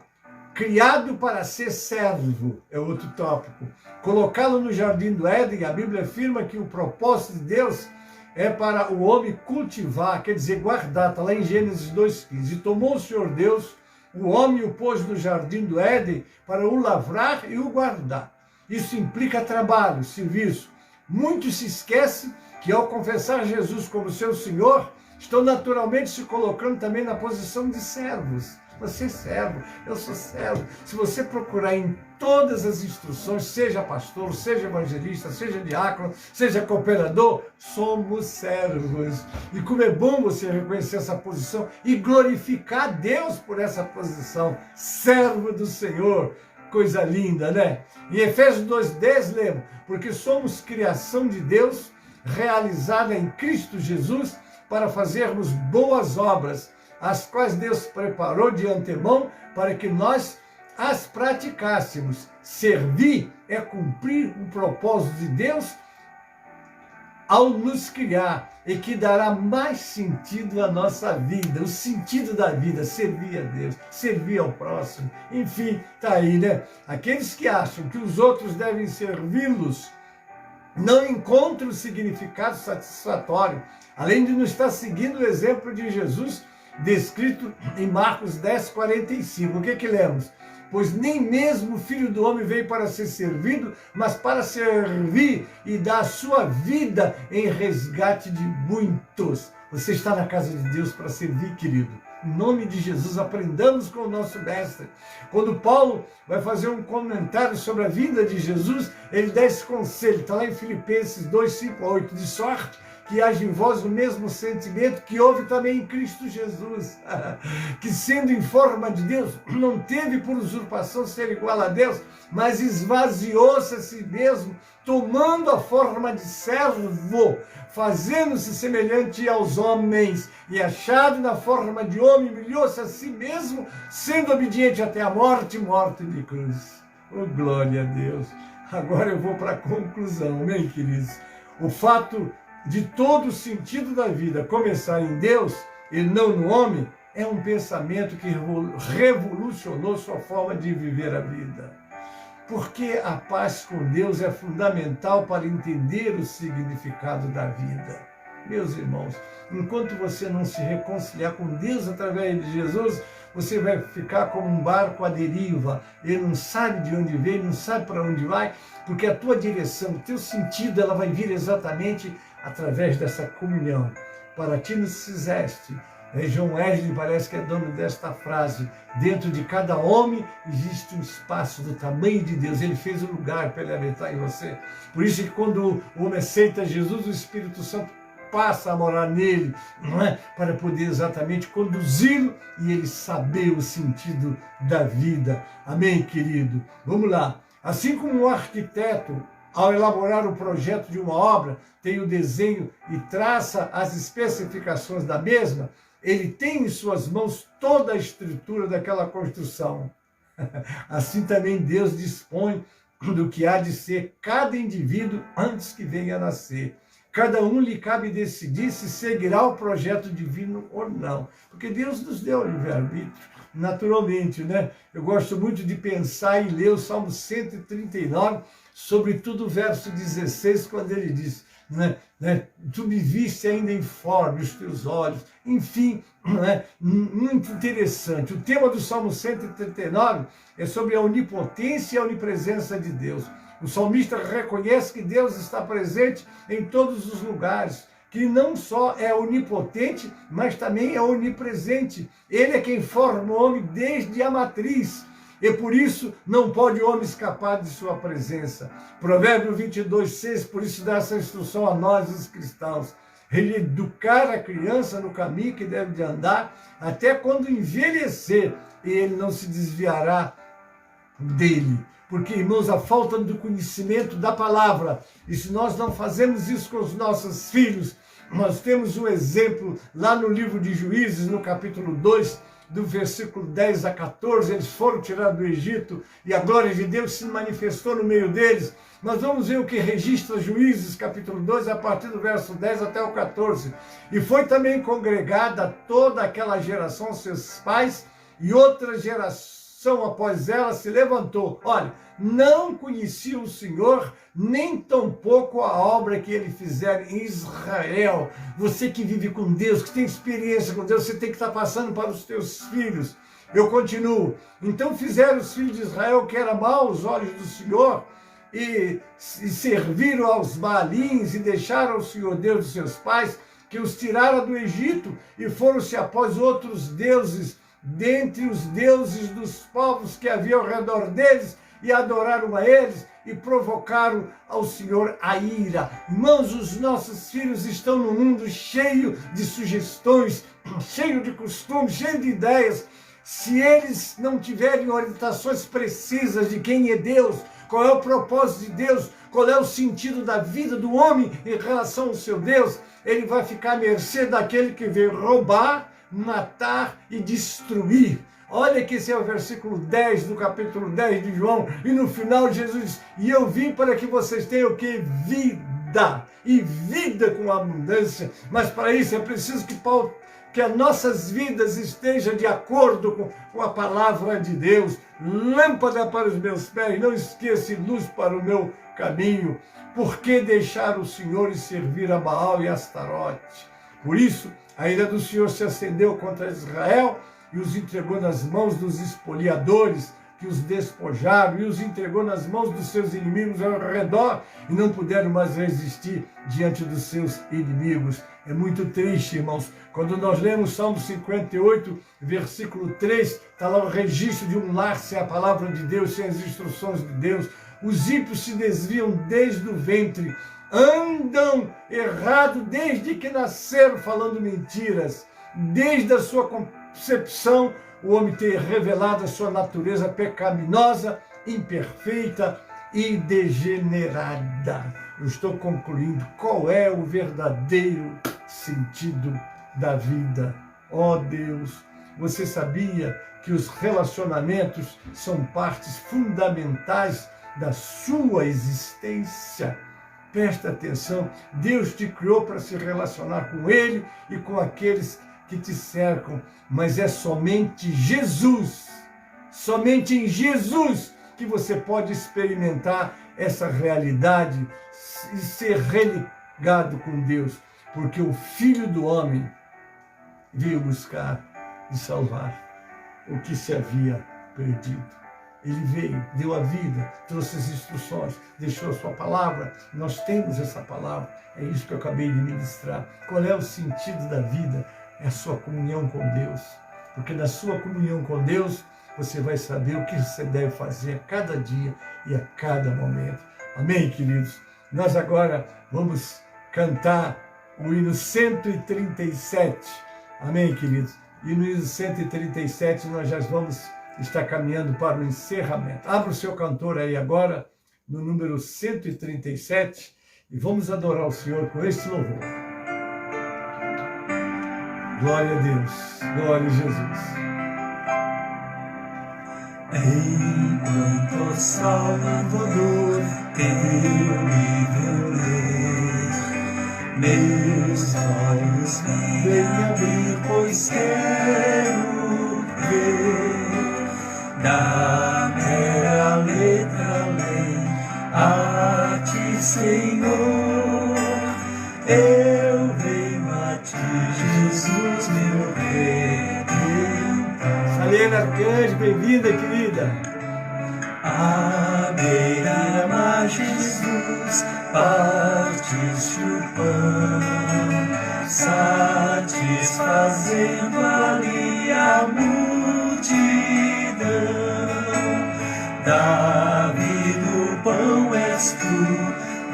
Criado para ser servo, é outro tópico. Colocá-lo no jardim do Éden, a Bíblia afirma que o propósito de Deus é para o homem cultivar, quer dizer, guardar, está lá em Gênesis 2,15. E tomou o Senhor Deus, o homem e o pôs no jardim do Éden para o lavrar e o guardar. Isso implica trabalho, serviço. Muitos se esquecem que ao confessar Jesus como seu Senhor, estão naturalmente se colocando também na posição de servos. Você é servo, eu sou servo. Se você procurar em todas as instruções, seja pastor, seja evangelista, seja diácono, seja cooperador, somos servos. E como é bom você reconhecer essa posição e glorificar Deus por essa posição. Servo do Senhor. Coisa linda, né? Em Efésios 2,10 lemos, porque somos criação de Deus, realizada em Cristo Jesus, para fazermos boas obras, as quais Deus preparou de antemão para que nós as praticássemos. Servir é cumprir o propósito de Deus ao nos criar e que dará mais sentido à nossa vida, o sentido da vida, servir a Deus, servir ao próximo, enfim, tá aí, né? Aqueles que acham que os outros devem servi-los não encontra o significado satisfatório, além de não estar seguindo o exemplo de Jesus descrito em Marcos 10:45. O que lemos? Pois nem mesmo o Filho do Homem veio para ser servido, mas para servir e dar a sua vida em resgate de muitos. Você está na casa de Deus para servir, querido. Em nome de Jesus, aprendamos com o nosso mestre. Quando Paulo vai fazer um comentário sobre a vida de Jesus, ele dá esse conselho, está lá em Filipenses 2:5-8, de sorte que haja em vós o mesmo sentimento que houve também em Cristo Jesus, que sendo em forma de Deus, não teve por usurpação ser igual a Deus, mas esvaziou-se a si mesmo, tomando a forma de servo, fazendo-se semelhante aos homens, e achado na forma de homem, humilhou-se a si mesmo, sendo obediente até a morte de cruz. Oh, glória a Deus! Agora eu vou para a conclusão, amém, queridos? O fato de todo o sentido da vida começar em Deus e não no homem é um pensamento que revolucionou sua forma de viver a vida. Porque a paz com Deus é fundamental para entender o significado da vida. Meus irmãos, enquanto você não se reconciliar com Deus através de Jesus, você vai ficar como um barco à deriva. Ele não sabe de onde veio, não sabe para onde vai, porque a tua direção, o teu sentido, ela vai vir exatamente através dessa comunhão. Para ti nos fizeste. João Wesley parece que é dono desta frase. Dentro de cada homem existe um espaço do tamanho de Deus. Ele fez um lugar para ele habitar em você. Por isso que quando o homem aceita Jesus, o Espírito Santo passa a morar nele, não é? Para poder exatamente conduzi-lo e ele saber o sentido da vida. Amém, querido? Vamos lá. Assim como um arquiteto, ao elaborar o projeto de uma obra, tem o desenho e traça as especificações da mesma, ele tem em suas mãos toda a estrutura daquela construção. Assim também Deus dispõe do que há de ser cada indivíduo antes que venha a nascer. Cada um lhe cabe decidir se seguirá o projeto divino ou não. Porque Deus nos deu o livre-arbítrio, naturalmente, né? Eu gosto muito de pensar e ler o Salmo 139, sobretudo o verso 16, quando ele diz, né, tu me viste ainda informe os teus olhos. Enfim, né, muito interessante. O tema do Salmo 139 é sobre a onipotência e a onipresença de Deus. O salmista reconhece que Deus está presente em todos os lugares, que não só é onipotente, mas também é onipresente. Ele é quem forma o homem desde a matriz, e por isso não pode o homem escapar de sua presença. Provérbio 22:6, por isso dá essa instrução a nós, os cristãos. Ele educar a criança no caminho que deve de andar, até quando envelhecer, e ele não se desviará dele. Porque, irmãos, a falta do conhecimento da palavra, e se nós não fazemos isso com os nossos filhos, nós temos um exemplo lá no livro de Juízes, no capítulo 2, do versículo 10 a 14, eles foram tirados do Egito, e a glória de Deus se manifestou no meio deles. Nós vamos ver o que registra Juízes, capítulo 2, a partir do verso 10 até o 14. E foi também congregada toda aquela geração, seus pais, e outra geração após ela se levantou. Olha, não conhecia o Senhor, nem tampouco a obra que ele fizera em Israel. Você que vive com Deus, que tem experiência com Deus, você tem que estar passando para os teus filhos. Eu continuo. Então fizeram os filhos de Israel que era mal aos olhos do Senhor, e serviram aos Baalins, e deixaram o Senhor Deus de seus pais, que os tirara do Egito, e foram-se após outros deuses, dentre os deuses dos povos que havia ao redor deles, e adoraram a eles, e provocaram ao Senhor a ira. Irmãos, os nossos filhos estão num mundo cheio de sugestões, cheio de costumes, cheio de ideias. Se eles não tiverem orientações precisas de quem é Deus, qual é o propósito de Deus, qual é o sentido da vida do homem em relação ao seu Deus, ele vai ficar à mercê daquele que veio roubar, matar e destruir. Olha que esse é o versículo 10 do capítulo 10 de João, e no final Jesus diz, e eu vim para que vocês tenham o que? Vida. vida, e vida com abundância. Mas para isso é preciso que as nossas vidas estejam de acordo com a palavra de Deus. Lâmpada para os meus pés, não esqueça, luz para o meu caminho. Por que deixar o Senhor e servir a Baal e a Astarote? Por isso, a ira do Senhor se acendeu contra Israel e os entregou nas mãos dos espoliadores, que os despojaram, e os entregou nas mãos dos seus inimigos ao redor, e não puderam mais resistir diante dos seus inimigos. É muito triste, irmãos, quando nós lemos Salmo 58, versículo 3, está lá o registro de um lar sem a palavra de Deus, sem as instruções de Deus. Os ímpios se desviam desde o ventre, andam errado desde que nasceram, falando mentiras. Desde a sua concepção, o homem tem revelado a sua natureza pecaminosa, imperfeita e degenerada. Eu estou concluindo. Qual é o verdadeiro sentido da vida? Ó Deus, você sabia que os relacionamentos são partes fundamentais da sua existência? Presta atenção, Deus te criou para se relacionar com Ele e com aqueles que te cercam, mas é somente em Jesus, que você pode experimentar essa realidade e ser religado com Deus, porque o Filho do Homem veio buscar e salvar o que se havia perdido. Ele veio, deu a vida, trouxe as instruções, deixou a sua palavra. Nós temos essa palavra, é isso que eu acabei de ministrar. Qual é o sentido da vida? É a sua comunhão com Deus, porque na sua comunhão com Deus, você vai saber o que você deve fazer a cada dia e a cada momento. Amém, queridos? Nós agora vamos cantar o hino 137. Amém, queridos? E no hino 137 nós já vamos estar caminhando para o encerramento. Abra o seu cantor aí agora, no número 137, e vamos adorar o Senhor com este louvor. Glória a Deus, glória a Jesus. Enquanto Salvador teu livro ler, meus olhos vem abrir, pois quero ver da mera letra lei a ti, Senhor. Eu venho a ti, Jesus, meu Redentor. Salena Arcanjo, bem-vinda, querida. À beira-mar, Jesus, partiste o pão, satisfazendo ali a multidão. Davi do pão és tu,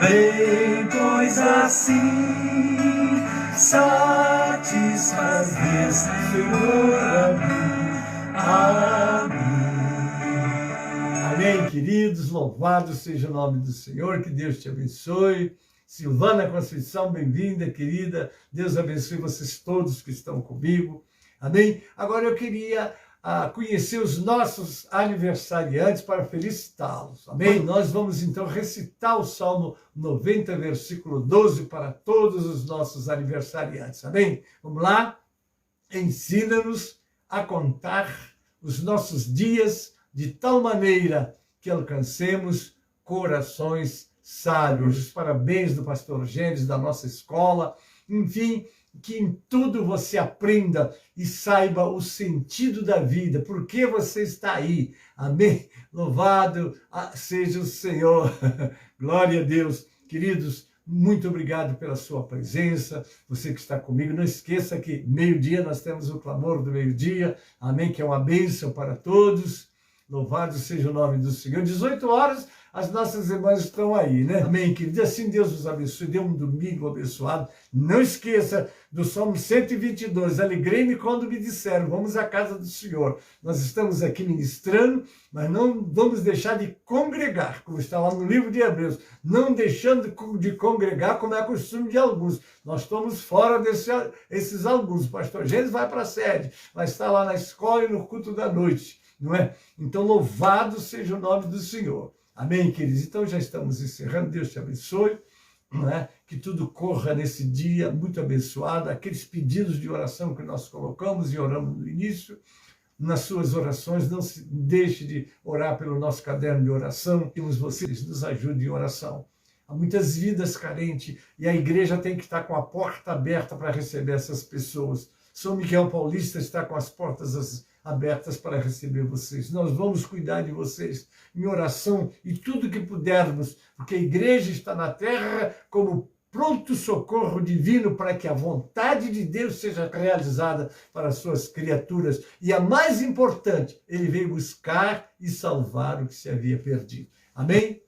vem, pois assim satisfazer, Senhor, a mim. Amém, queridos, louvado seja o nome do Senhor, que Deus te abençoe. Silvana Conceição, bem-vinda, querida. Deus abençoe vocês todos que estão comigo. Amém? Agora eu queria conhecer os nossos aniversariantes para felicitá-los. Amém? Nós vamos então recitar o Salmo 90, versículo 12 para todos os nossos aniversariantes. Amém? Vamos lá? Ensina-nos a contar os nossos dias de tal maneira que alcancemos corações sábios. Os parabéns do pastor Gênesis, da nossa escola. Enfim, que em tudo você aprenda e saiba o sentido da vida, por que você está aí. Amém? Louvado seja o Senhor. Glória a Deus. Queridos, muito obrigado pela sua presença, você que está comigo. Não esqueça que meio-dia nós temos o clamor do meio-dia, amém, que é uma bênção para todos. Louvado seja o nome do Senhor. 18 horas, as nossas irmãs estão aí, né? Amém, queridos. Assim Deus nos abençoe. Dê um domingo abençoado. Não esqueça do Salmo 122. Alegrei-me quando me disseram, vamos à casa do Senhor. Nós estamos aqui ministrando, mas não vamos deixar de congregar, como está lá no livro de Hebreus. Não deixando de congregar, como é costume de alguns. Nós estamos fora desses alguns. O pastor Gênesis vai para a sede, vai estar lá na escola e no culto da noite. Não é? Então, louvado seja o nome do Senhor. Amém, queridos? Então, já estamos encerrando. Deus te abençoe. não é? Que tudo corra nesse dia muito abençoado, aqueles pedidos de oração que nós colocamos e oramos no início, nas suas orações, não se deixe de orar pelo nosso caderno de oração, que vocês nos ajudem em oração. Há muitas vidas carentes e a igreja tem que estar com a porta aberta para receber essas pessoas. São Miguel Paulista está com as portas abertas para receber vocês. Nós vamos cuidar de vocês em oração e tudo que pudermos, porque a igreja está na terra como pronto socorro divino para que a vontade de Deus seja realizada para as suas criaturas. E a mais importante, ele veio buscar e salvar o que se havia perdido. Amém?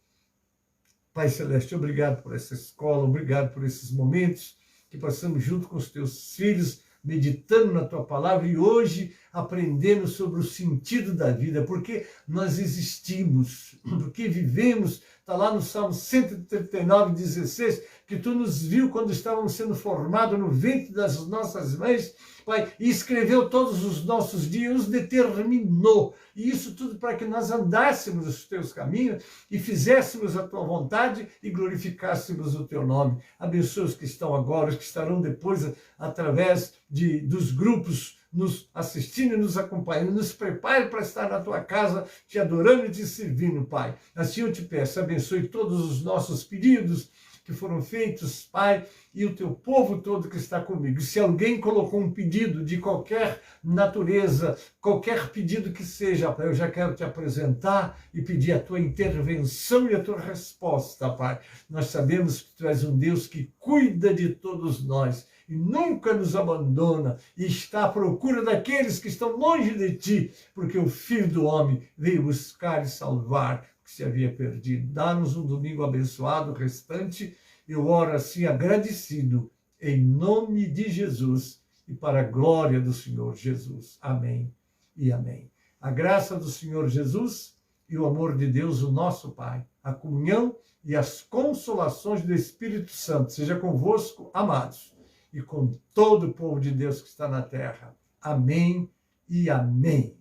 Pai Celeste, obrigado por essa escola, obrigado por esses momentos que passamos junto com os teus filhos, meditando na tua palavra e hoje aprendendo sobre o sentido da vida, porque nós existimos, porque vivemos. Está lá no Salmo 139, 16, que tu nos viu quando estávamos sendo formados no ventre das nossas mães, Pai, e escreveu todos os nossos dias, os determinou. E isso tudo para que nós andássemos os teus caminhos e fizéssemos a tua vontade e glorificássemos o teu nome. Abençoa os que estão agora, os que estarão depois através dos grupos nos assistindo e nos acompanhando. Nos prepare para estar na tua casa, te adorando e te servindo, Pai. Assim eu te peço, abençoe todos os nossos pedidos que foram feitos, Pai, e o teu povo todo que está comigo. Se alguém colocou um pedido de qualquer natureza, qualquer pedido que seja, Pai, eu já quero te apresentar e pedir a tua intervenção e a tua resposta, Pai. Nós sabemos que tu és um Deus que cuida de todos nós e nunca nos abandona e está à procura daqueles que estão longe de ti, porque o Filho do Homem veio buscar e salvar o que se havia perdido. Dá-nos um domingo abençoado, restante. Eu oro assim agradecido, em nome de Jesus e para a glória do Senhor Jesus. Amém e amém. A graça do Senhor Jesus e o amor de Deus, o nosso Pai, a comunhão e as consolações do Espírito Santo seja convosco, amados, e com todo o povo de Deus que está na terra. Amém e amém.